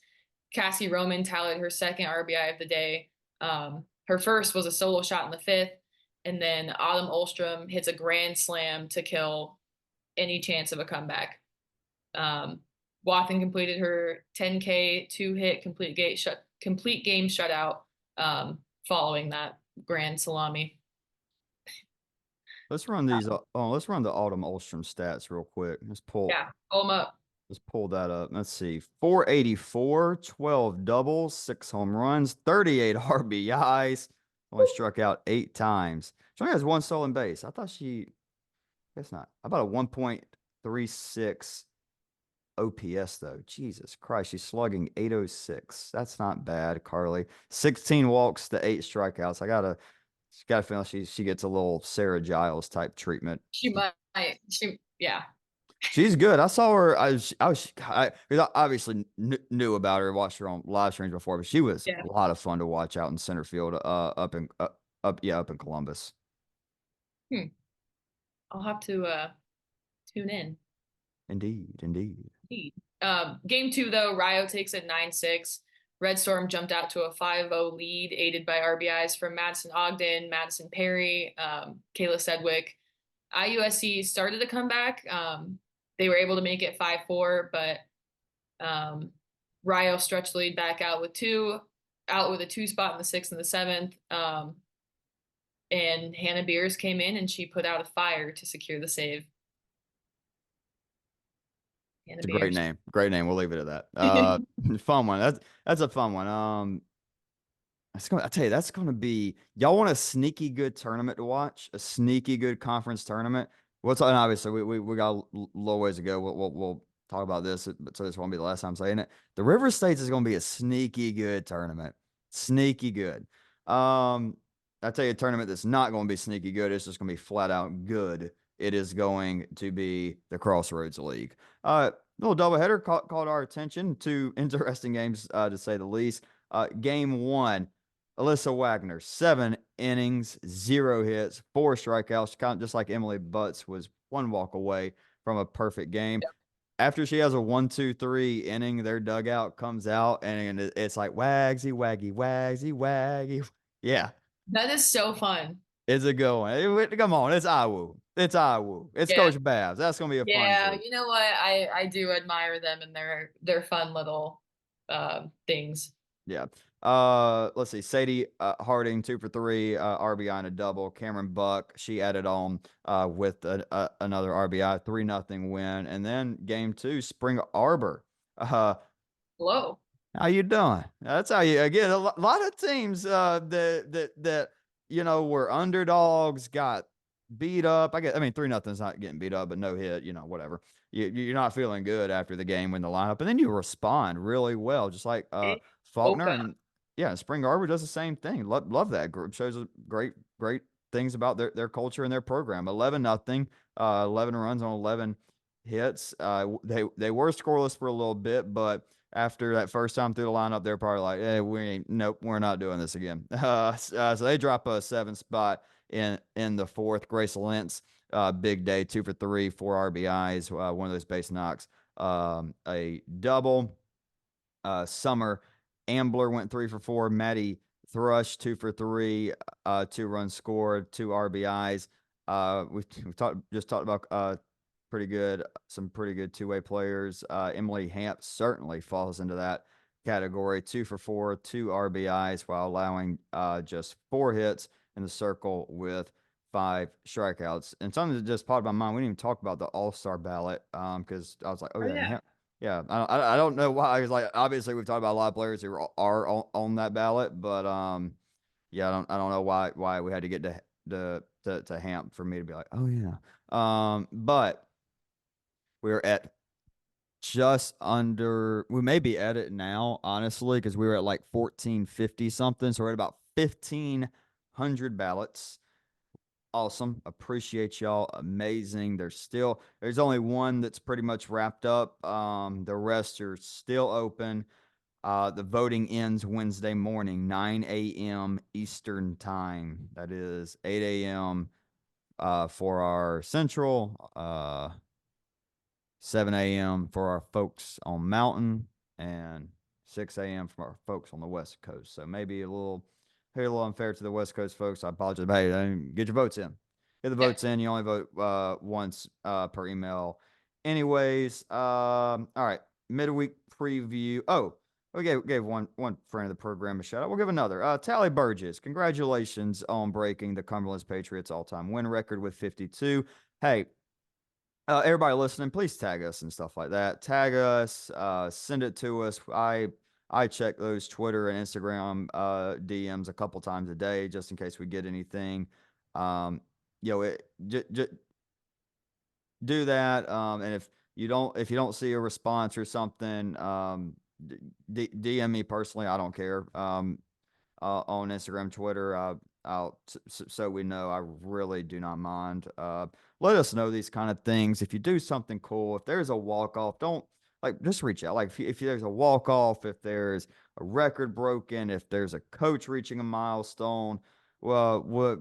Speaker 2: Cassie Roman tallied her second RBI of the day. Her first was a solo shot in the fifth. And then Autumn Olstrom hits a grand slam to kill any chance of a comeback. Wathen completed her 10K 2-hit complete game shutout following that grand salami.
Speaker 1: Let's run these. Let's run the Autumn Olstrom stats real quick.
Speaker 2: Yeah, pull them up.
Speaker 1: Let's pull that up. Let's see. 484, 12 doubles, 6 home runs, 38 RBIs. Only struck out 8 times. She only has 1 stolen base. I thought guess not. How about a 1.36 OPS though? Jesus Christ, she's slugging 806. That's not bad, Carly. 16 walks to 8 strikeouts. She's got to feel like she gets a little Sarah Giles type treatment.
Speaker 2: She might. Yeah.
Speaker 1: She's good. I saw her. I obviously knew about her, watched her on live streams before, but she was
Speaker 2: Yeah.
Speaker 1: a lot of fun to watch out in center field, up in Columbus.
Speaker 2: Hmm. I'll have to tune in.
Speaker 1: Indeed, indeed.
Speaker 2: Indeed. Game two, though, Rio takes it 9-6. Red Storm jumped out to a 5-0 lead, aided by RBIs from Madison Ogden, Madison Perry, Kayla Sedgwick. IUSC started to come back. They were able to make it 5-4, but Rio stretched the lead back out with a 2 spot in the 6th and the 7th. And Hannah Beers came in and she put out a fire to secure the save. Hannah
Speaker 1: It's a great
Speaker 2: Beers.
Speaker 1: name. Great name. We'll leave it at that. Fun one. That's a fun one. I tell you, that's gonna be y'all want a sneaky good tournament to watch, a sneaky good conference tournament. What's and obviously we got a little ways to go. We'll talk about this, but so this won't be the last time saying it. The River States is gonna be a sneaky good tournament. Sneaky good. I tell you, a tournament that's not gonna be sneaky good, it's just gonna be flat out good. It is going to be the Crossroads League. Little doubleheader caught our attention. 2 interesting games, to say the least. Game one, Alyssa Wagner, 7 innings, 0 hits, 4 strikeouts, kind of just like Emily Butts was 1 walk away from a perfect game.
Speaker 2: Yep.
Speaker 1: After she has a 1-2-3 inning, their dugout comes out and it's like wagsy, waggy, wagsy, waggy. Yeah,
Speaker 2: That is so fun.
Speaker 1: it's a good one. Come on, it's Iwu. It's Iwu. It's
Speaker 2: Yeah.
Speaker 1: Coach Babs. That's gonna be a fun
Speaker 2: Yeah,
Speaker 1: group.
Speaker 2: you know what? I do admire them and their fun little things.
Speaker 1: Yeah. Let's see. Sadie Harding 2 for 3, RBI and a double. Cameron Buck, she added on with another RBI, 3-0 win. And then game 2, Spring Arbor.
Speaker 2: Hello.
Speaker 1: How you doing? That's how you again. A lot of teams that were underdogs got beat up. I mean, 3-0 is not getting beat up, but no hit, whatever. You're not feeling good after the game when the lineup, and then you respond really well, just like
Speaker 2: It
Speaker 1: Faulkner.
Speaker 2: open.
Speaker 1: And yeah, Spring Arbor does the same thing. Love that group. Shows great things about their culture and their program. 11-0, 11 runs on 11 hits. They were scoreless for a little bit, but after that first time through the lineup, they're probably like, hey, nope, we're not doing this again. So they drop a 7 spot in the fourth. Grace Lentz, big day, 2 for 3, 4 RBIs, one of those base knocks, a double. Summer Ambler went 3 for 4. Maddie Thrush 2 for 3, 2 runs scored, 2 RBIs. We just talked about some pretty good two-way players. Emily Hamp certainly falls into that category. 2 for 4, 2 RBIs, while allowing just 4 hits in the circle with 5 strikeouts. And something that just popped in my mind, we didn't even talk about the All-Star ballot because I was like, oh
Speaker 2: Oh
Speaker 1: yeah,
Speaker 2: yeah.
Speaker 1: yeah. I don't know why. I was like, obviously we've talked about a lot of players who are on that ballot, but yeah, I don't know why we had to get to Hamp for me to be like, oh yeah. But we're at just under. We may be at it now, honestly, because we were at like 1450 something, so we're at about 1500 ballots. Awesome. Appreciate y'all. Amazing. There's only one that's pretty much wrapped up. The rest are still open. The voting ends Wednesday morning, 9 a.m. Eastern time. That is 8 a.m. For our central, 7 a.m. for our folks on Mountain, and 6 a.m. for our folks on the West Coast. So maybe a little unfair to the West Coast folks. I apologize. Hey, get your votes in. Get the
Speaker 2: Yeah.
Speaker 1: votes in. You only vote once per email. Anyways, all right. Midweek preview. Oh, we gave one friend of the program a shout out. We'll give another. Tally Burgess, congratulations on breaking the Cumberland's Patriots all-time win record with 52. Hey, everybody listening, please tag us and stuff like that. Tag us, send it to us. I check those Twitter and Instagram DMs a couple times a day just in case we get anything. Um, do that. And if you don't see a response or something, DM me personally. I don't care. On Instagram, Twitter. So we know. I really do not mind. Let us know these kind of things. If you do something cool, if there's a walk off, don't like just reach out. Like if there's a walk off, if there's a record broken, if there's a coach reaching a milestone, well,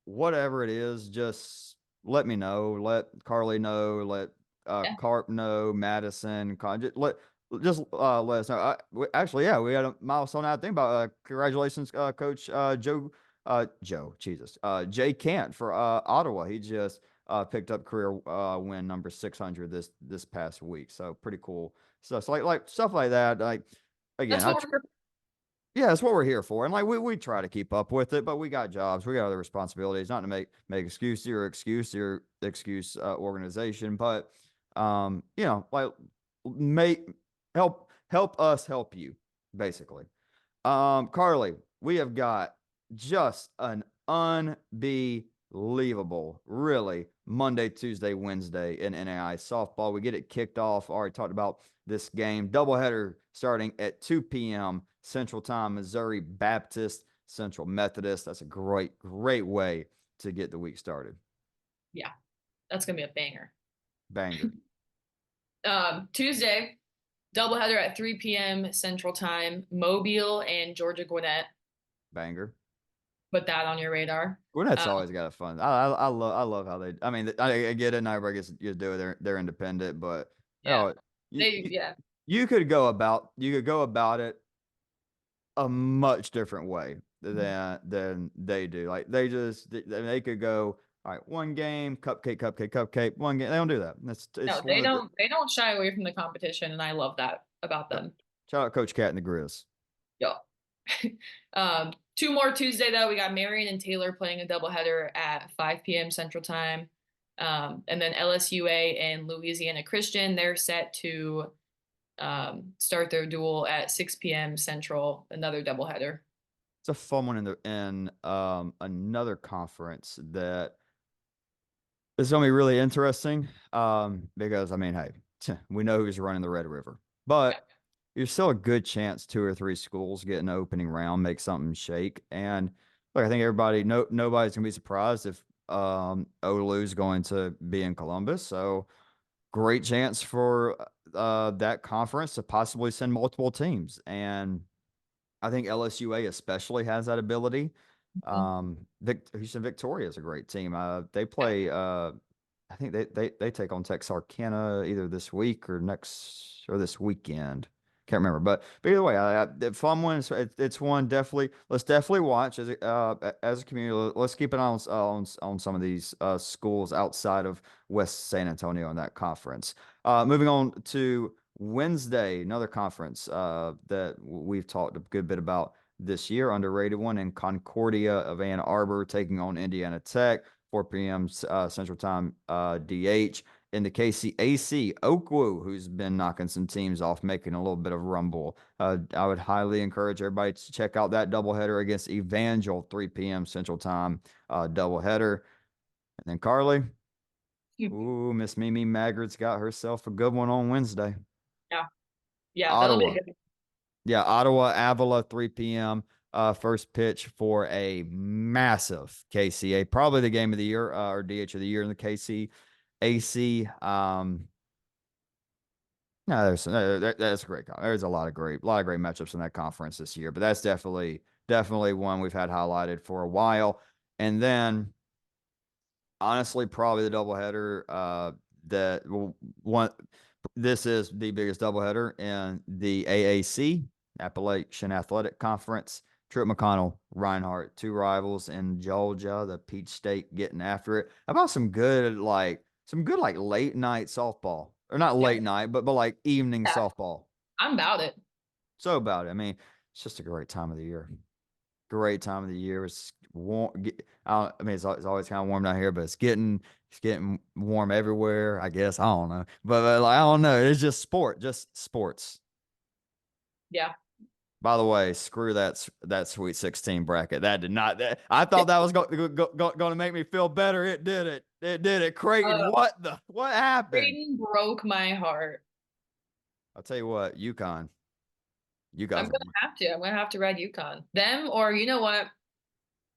Speaker 1: whatever it is, just let me know. Let Carly know. Let
Speaker 2: Yeah.
Speaker 1: Carp know. Madison. Let us know. Actually, yeah, we had a milestone out thing about congratulations, Coach Jay Kent for Ottawa. He just picked up career win number 600 this past week. So pretty cool stuff. So like stuff like that. Like again,
Speaker 2: That's what we're
Speaker 1: yeah, that's what we're here for. And like we try to keep up with it, but we got jobs, we got other responsibilities, not to make excuse organization, but like make help us help you, basically. Carly, we have got just an unbelievable, really, Monday, Tuesday, Wednesday in NAI softball. We get it kicked off. Already talked about this game. Doubleheader starting at 2 p.m. Central Time, Missouri Baptist, Central Methodist. That's a great way to get the week started.
Speaker 2: yeah, that's gonna be a banger.
Speaker 1: Banger.
Speaker 2: Tuesday, doubleheader at 3 p.m. Central Time, Mobile and Georgia Gwinnett.
Speaker 1: Banger.
Speaker 2: Put that on your radar.
Speaker 1: Gwinnett's always got a fun. I love how they. I mean, I get it. Not everybody gets to do it. They're independent, but
Speaker 2: Yeah,
Speaker 1: you,
Speaker 2: they
Speaker 1: you
Speaker 2: yeah.
Speaker 1: you could go about it a much different way than they do. Like they could go, all right, one game, cupcake, one game. They don't do that.
Speaker 2: No,
Speaker 1: It's
Speaker 2: they
Speaker 1: one of the.
Speaker 2: don't. They don't shy away from the competition, and I love that about them.
Speaker 1: Shout out Coach Cat and the Grizz.
Speaker 2: Yeah. Two more Tuesday though. We got Marion and Taylor playing a doubleheader at 5 p.m. Central Time. And then LSUA and Louisiana Christian, they're set to start their duel at 6 p.m. Central, another doubleheader.
Speaker 1: It's a fun one in another conference that It's going to be really interesting because, I mean, hey, we know who's running the Red River,
Speaker 2: Yeah.
Speaker 1: but there's still a good chance two or three schools get an opening round, make something shake. And look, I think nobody's going to be surprised if Olu's going to be in Columbus. So great chance for that conference to possibly send multiple teams. And I think LSUA especially has that ability.
Speaker 2: Mhm.
Speaker 1: Houston Victoria is a great team. They
Speaker 2: Yeah.
Speaker 1: play. I think they take on Texarkana either this week or next or this weekend. Can't remember, but either way, the fun one. It's one definitely. Let's definitely watch as a community. Let's keep an eye on some of these schools outside of West San Antonio in that conference. Moving on to Wednesday, another conference that we've talked a good bit about this year, underrated one in Concordia of Ann Arbor taking on Indiana Tech, 4 p.m. Central Time DH. In the KCAC, Oakwoo, who's been knocking some teams off, making a little bit of rumble. I would highly encourage everybody to check out that doubleheader against Evangel, 3 p.m. Central Time doubleheader. And then Carly, ooh, Miss Mimi Maggart's got herself a good one on Wednesday.
Speaker 2: Yeah. Yeah. That'll be
Speaker 1: Ottawa.
Speaker 2: good.
Speaker 1: Yeah, Ottawa, Avila, 3 p.m. First pitch for a massive KCA, probably the game of the year or DH of the year in the KCAC. No, that's a great. There's a lot of great matchups in that conference this year, but that's definitely one we've had highlighted for a while. And then honestly, probably the doubleheader that one. This is the biggest doubleheader in the AAC, Appalachian Athletic Conference. Trip McConnell, Reinhardt, two rivals in Georgia, the Peach State getting after it. How about some good like late night softball, or not
Speaker 2: Yeah.
Speaker 1: late night, but like evening
Speaker 2: Yeah.
Speaker 1: softball.
Speaker 2: I'm about it.
Speaker 1: So about it. I mean, it's just a great time of the year. Great time of the year. It's warm. I mean, it's always kind of warm down here, but it's getting warm everywhere. I guess I don't know, but like, I don't know. It's just sports.
Speaker 2: Yeah.
Speaker 1: By the way, screw that Sweet 16 bracket. That did not. I thought that was going to make me feel better. It did it. It did it. Creighton,
Speaker 2: Uh,
Speaker 1: what happened?
Speaker 2: Brayden broke my heart.
Speaker 1: I'll tell you what, UConn. You
Speaker 2: I'm
Speaker 1: guys are
Speaker 2: gonna have to. I'm gonna have to ride UConn. Them or you know what?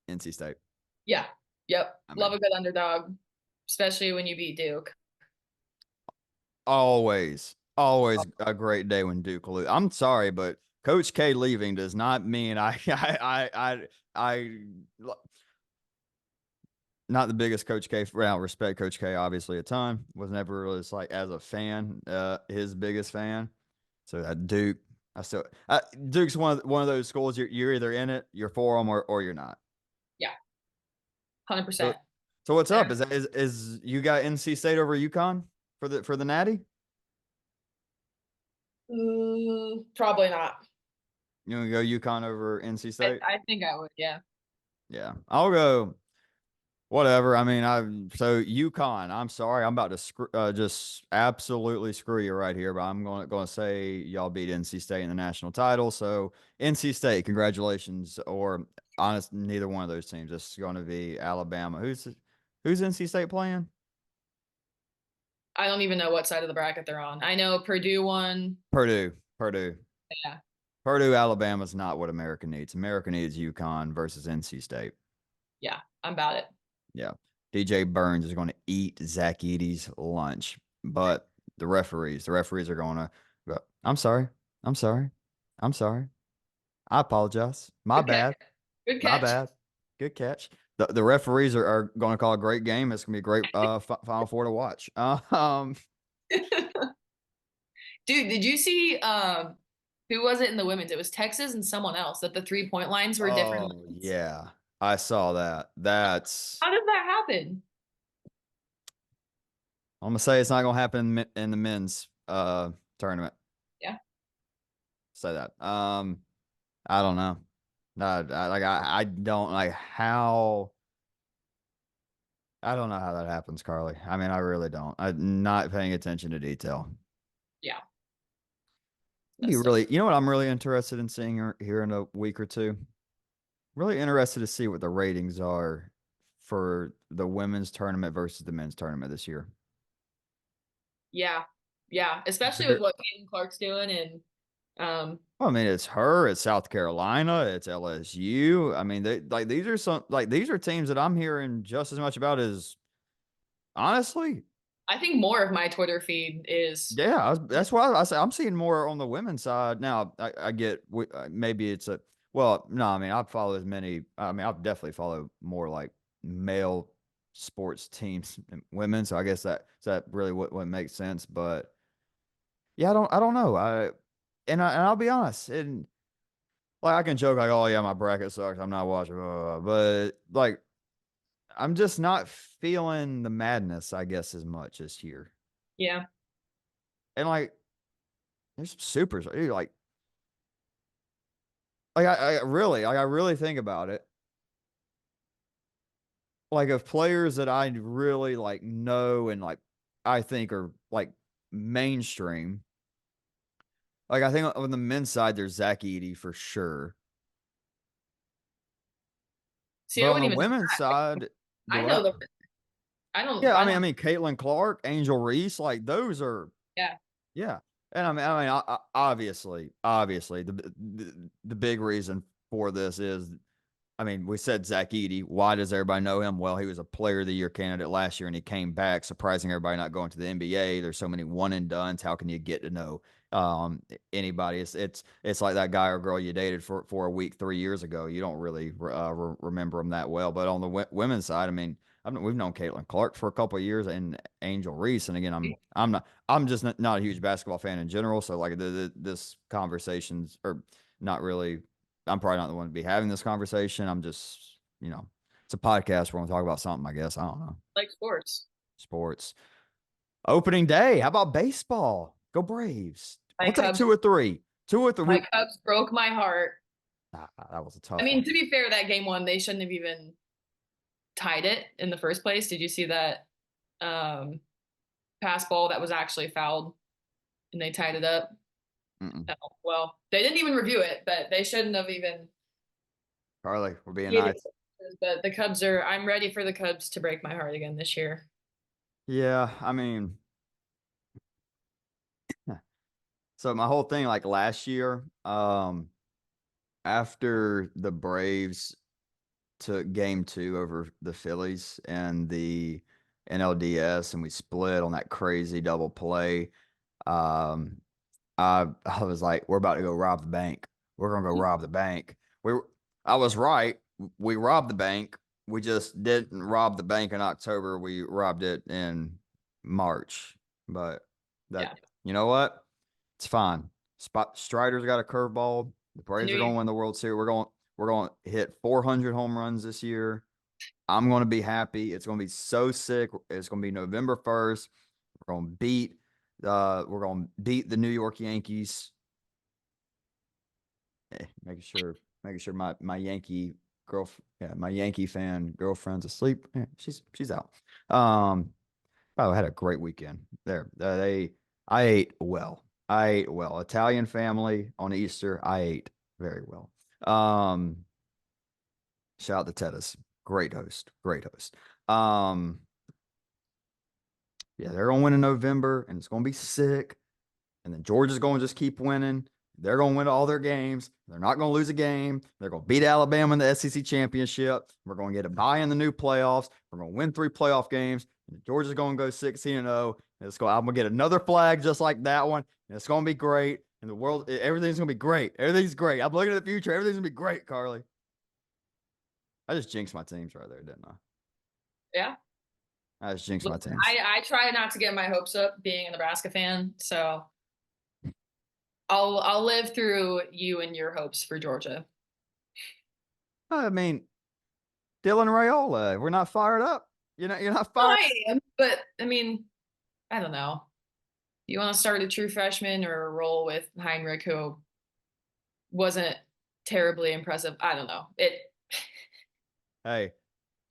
Speaker 1: NC State.
Speaker 2: Yeah. Yep.
Speaker 1: I
Speaker 2: Love
Speaker 1: mean,
Speaker 2: a good underdog, especially when you beat Duke.
Speaker 1: always a great day when Duke lose. I'm sorry, but Coach K leaving does not mean I not the biggest Coach K. Well, respect Coach K obviously a ton. Was never really just like as a fan, his biggest fan. So that Duke, I still Duke's one of those schools you're either in it, you're for them, or you're not.
Speaker 2: Yeah.
Speaker 1: So
Speaker 2: 100%.
Speaker 1: so what's up?
Speaker 2: They're
Speaker 1: Is you got NC State over UConn for the Natty?
Speaker 2: probably not.
Speaker 1: You gonna go UConn over NC
Speaker 2: I,
Speaker 1: State?
Speaker 2: I think I would. Yeah.
Speaker 1: Yeah, I'll go. Whatever. I mean, so UConn. I'm sorry, I'm about to just absolutely screw you right here, but I'm going to say y'all beat NC State in the national title. So NC State, congratulations. Or honest, neither one of those teams. It's going to be Alabama. Who's NC State playing?
Speaker 2: I don't even know what side of the bracket they're on. I know Purdue won.
Speaker 1: Purdue.
Speaker 2: Yeah.
Speaker 1: Purdue, Alabama's not what America needs. America needs UConn versus NC State.
Speaker 2: Yeah. I'm about it.
Speaker 1: Yeah. DJ Burns is going to eat Zach Edey's lunch, but the referees are going to go, I'm sorry. I'm sorry. I'm sorry. I apologize. My
Speaker 2: Good catch.
Speaker 1: bad.
Speaker 2: Good
Speaker 1: My
Speaker 2: catch.
Speaker 1: bad. Good catch. The referees are going to call a great game. It's going to be a great Final Four to watch.
Speaker 2: Dude, did you see who was it in the women's? It was Texas and someone else that the 3-point lines were different
Speaker 1: Oh,
Speaker 2: lengths.
Speaker 1: yeah. I saw that.
Speaker 2: How did that happen?
Speaker 1: I'm going to say it's not going to happen in the men's tournament.
Speaker 2: Yeah.
Speaker 1: Say that. I don't know. I don't like how. I don't know how that happens, Carly. I mean, I really don't. I'm not paying attention to detail.
Speaker 2: Yeah.
Speaker 1: Be
Speaker 2: Messed up.
Speaker 1: really, you know what I'm really interested in seeing here in a week or two? Really interested to see what the ratings are for the women's tournament versus the men's tournament this year.
Speaker 2: Yeah. Yeah. Especially with what Caitlin Clark's doing and
Speaker 1: Well, I mean, it's her, it's South Carolina, it's LSU. I mean, these are teams that I'm hearing just as much about as honestly.
Speaker 2: I think more of my Twitter feed is
Speaker 1: Yeah, that's why I say I'm seeing more on the women's side now. I get maybe it's a well, no, I mean I follow as many. I mean I've definitely follow more like male sports teams than women, so I guess that really what makes sense. But yeah, I don't know. And I'll be honest, and like I can joke like, oh yeah, my bracket sucks. I'm not watching, but like I'm just not feeling the madness, I guess, as much this year.
Speaker 2: yeah.
Speaker 1: And like there's some supers, dude, like I really think about it. Like of players that I really like know and like I think are like mainstream. Like I think on the men's side, there's Zach Edey for sure.
Speaker 2: See,
Speaker 1: But
Speaker 2: I
Speaker 1: on the
Speaker 2: wouldn't even
Speaker 1: women's side, do
Speaker 2: I know
Speaker 1: what?
Speaker 2: the I don't
Speaker 1: Yeah, I
Speaker 2: I
Speaker 1: mean, I
Speaker 2: don't
Speaker 1: mean, Caitlin Clark, Angel Reese, like those are,
Speaker 2: yeah.
Speaker 1: yeah. And obviously, the big reason for this is I mean, we said Zach Edey. Why does everybody know him? Well, he was a Player of the Year candidate last year, and he came back, surprising everybody not going to the NBA. There's so many one and dones. How can you get to know anybody? It's like that guy or girl you dated for a week 3 years ago. You don't really remember them that well. But on the women's side, I mean, we've known Caitlin Clark for a couple of years and Angel Reese. And again, I'm just not a huge basketball fan in general. So like this conversations are not really I'm probably not the one to be having this conversation. I'm just, it's a podcast. We're going to talk about something, I guess. I don't know.
Speaker 2: Like sports.
Speaker 1: Sports. Opening day. How about baseball? Go Braves.
Speaker 2: My
Speaker 1: I'll take
Speaker 2: Cubs
Speaker 1: two or three. Two or
Speaker 2: my
Speaker 1: three.
Speaker 2: Cubs broke my heart.
Speaker 1: That was a
Speaker 2: I
Speaker 1: tough
Speaker 2: mean,
Speaker 1: one.
Speaker 2: to be fair, that game one, they shouldn't have even tied it in the first place. Did you see that um pass ball that was actually fouled and they tied it up?
Speaker 1: Mm-mm.
Speaker 2: Oh, well, they didn't even review it, but they shouldn't have even
Speaker 1: Carly, we're being
Speaker 2: gave
Speaker 1: nice.
Speaker 2: it. But the Cubs are I'm ready for the Cubs to break my heart again this year.
Speaker 1: Yeah. I mean, so my whole thing, like last year, after the Braves took game 2 over the Phillies and the NLDS, and we split on that crazy double play. Um, I was like, we're about to go rob the bank. We're gonna go rob the bank. I was right. We robbed the bank. We just didn't rob the bank in October. We robbed it in March. But
Speaker 2: Yeah.
Speaker 1: you know what? It's fine. Strider's got a curveball. The
Speaker 2: The
Speaker 1: Braves
Speaker 2: new
Speaker 1: are going
Speaker 2: year.
Speaker 1: to win the World Series. We're going to hit 400 home runs this year. I'm going to be happy. It's going to be so sick. It's going to be November 1st. We're going to beat the New York Yankees. Making sure my Yankee my Yankee fan girlfriend's asleep. Yeah, she's out. Um, I had a great weekend there. I ate well. I ate well. Italian family on Easter. I ate very well. Um, Shout out to Tettis. Great host. Great host. Um, yeah, they're gonna win in November, and it's gonna be sick. And then Georgia's going to just keep winning. They're going to win all their games. They're not going to lose a game. They're going to beat Alabama in the SEC championship. We're going to get a bye in the new playoffs. We're going to win 3 playoff games. And Georgia's going to go 16-0. I'm going to get another flag just like that one. And it's going to be great. And the world, everything's going to be great. Everything's great. I'm looking at the future. Everything's going to be great, Carly. I just jinxed my teams right there, didn't I?
Speaker 2: Yeah.
Speaker 1: I just jinxed my
Speaker 2: Look,
Speaker 1: teams.
Speaker 2: I try not to get my hopes up being a Nebraska fan, so I'll live through you and your hopes for Georgia.
Speaker 1: I mean, Dylan Rayola, we're not fired up. You're not
Speaker 2: No,
Speaker 1: fired.
Speaker 2: I am, but I mean, I don't know. You want to start a true freshman or roll with Heinrich, who wasn't terribly impressive? I don't know.
Speaker 1: Hey,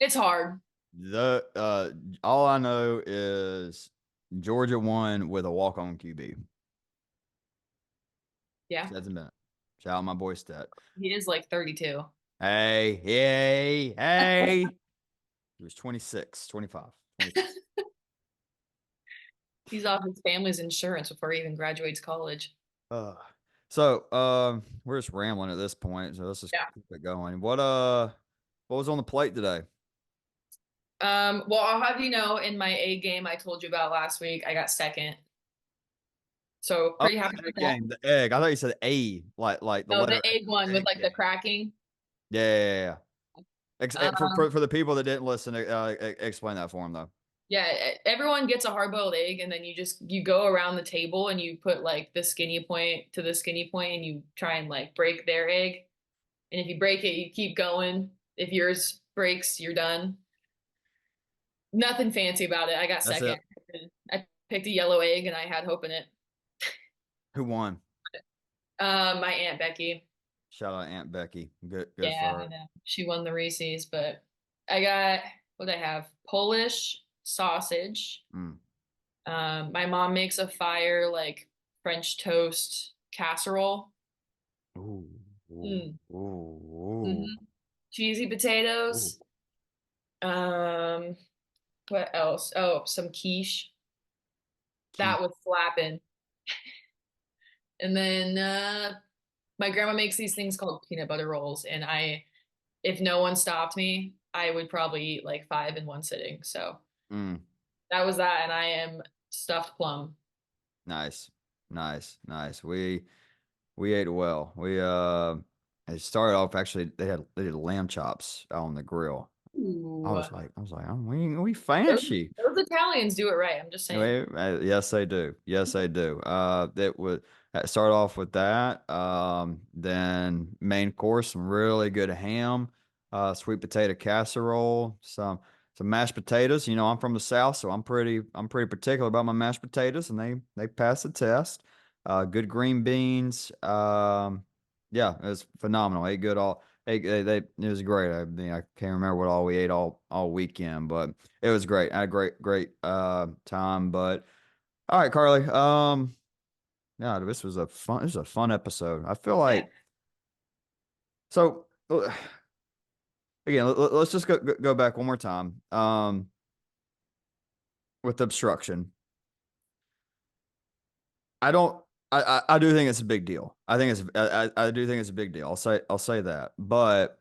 Speaker 2: It's hard.
Speaker 1: The all I know is Georgia won with a walk-on QB.
Speaker 2: Yeah,
Speaker 1: Stetson Bennett. Shout out my boy Stet.
Speaker 2: he is like 32.
Speaker 1: Hey, hey, hey. He was 26, 25, 26.
Speaker 2: He's off his family's insurance before he even graduates college.
Speaker 1: Uh, so we're just rambling at this point, so let's just
Speaker 2: Yeah.
Speaker 1: keep it going. What was on the plate today?
Speaker 2: Well, I'll have you know, in my A game I told you about last week, I got second. So
Speaker 1: Oh,
Speaker 2: pretty happy
Speaker 1: the
Speaker 2: with that.
Speaker 1: game, the egg. I thought you said A, like the
Speaker 2: No, the
Speaker 1: letter
Speaker 2: egg one
Speaker 1: A.
Speaker 2: with like
Speaker 1: Yeah,
Speaker 2: the cracking.
Speaker 1: yeah, yeah, yeah.
Speaker 2: Um,
Speaker 1: For the people that didn't listen, explain that for them though.
Speaker 2: yeah, everyone gets a hard-boiled egg, and then you go around the table and you put like the skinny point to the skinny point, and you try and like break their egg. And if you break it, you keep going. If yours breaks, you're done. Nothing fancy about it. I got
Speaker 1: That's
Speaker 2: second.
Speaker 1: it.
Speaker 2: I picked a yellow egg, and I had hope in it.
Speaker 1: Who won?
Speaker 2: My Aunt Becky.
Speaker 1: Shout out Aunt Becky. Good
Speaker 2: Yeah,
Speaker 1: for
Speaker 2: I
Speaker 1: her.
Speaker 2: know. She won the Reese's, but I got what I have? Polish sausage.
Speaker 1: Mm.
Speaker 2: My mom makes a fire like French toast casserole.
Speaker 1: Ooh, ooh,
Speaker 2: Mm.
Speaker 1: ooh,
Speaker 2: Hmm. Cheesy
Speaker 1: ooh, ooh.
Speaker 2: potatoes. Um, what else? Oh, some quiche.
Speaker 1: Key.
Speaker 2: That was slapping. And then my grandma makes these things called peanut butter rolls, and if no one stopped me, I would probably eat like five in one sitting. So
Speaker 1: Mm.
Speaker 2: that was that, and I am stuffed plum.
Speaker 1: Nice, nice. We ate well. It started off actually. They did lamb chops out on the grill.
Speaker 2: Ooh,
Speaker 1: I was like, oh, we
Speaker 2: those,
Speaker 1: fancy.
Speaker 2: those Italians do it right. I'm just saying.
Speaker 1: Anyway, yes, they do. Yes, they do. That would start off with that. Then main course, some really good ham, sweet potato casserole, some mashed potatoes. You know, I'm from the South, so I'm pretty particular about my mashed potatoes, and they passed the test. Good green beans. Yeah, it was phenomenal. Ate good all. It was great. I mean, I can't remember what all we ate all weekend, but it was great. I had a great time. But all right, Carly. Yeah, this was a fun episode. I feel
Speaker 2: Yeah.
Speaker 1: like so again, let's just go back one more time. With obstruction. I don't I do think it's a big deal. I do think it's a big deal. I'll say that. But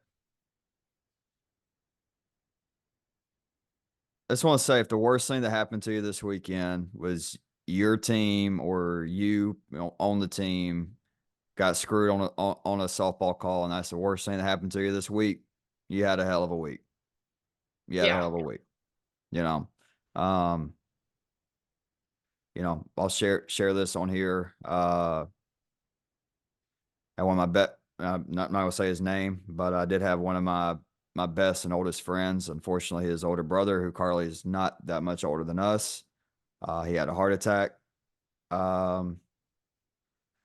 Speaker 1: I just want to say if the worst thing that happened to you this weekend was your team or you know, on the team got screwed on a softball call, and that's the worst thing that happened to you this week, you had a hell of a week. You had a
Speaker 2: Yeah.
Speaker 1: hell of a week. You know, um, I'll share this on here. I one of my bet. Not gonna say his name, but I did have one of my best and oldest friends. Unfortunately, his older brother, who Carly is not that much older than us, he had a heart attack. Um,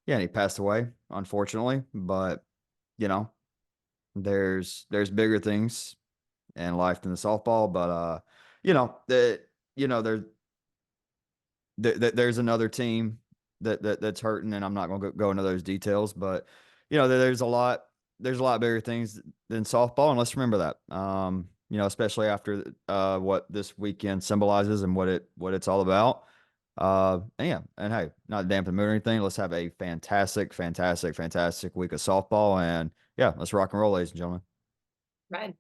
Speaker 1: yeah, and he passed away, unfortunately. But you know, there's bigger things in life than the softball. But you know, you know, there's another team that's hurting, and I'm not going to go into those details, but you know, there's a lot bigger things than softball, and let's remember that. You know, especially after what this weekend symbolizes and what it's all about. And yeah, and hey, not to dampen the mood or anything. Let's have a fantastic week of softball, and yeah, let's rock and roll, ladies and gentlemen.
Speaker 2: Right.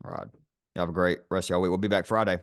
Speaker 1: All right, you have a great rest of y'all week. We'll be back Friday.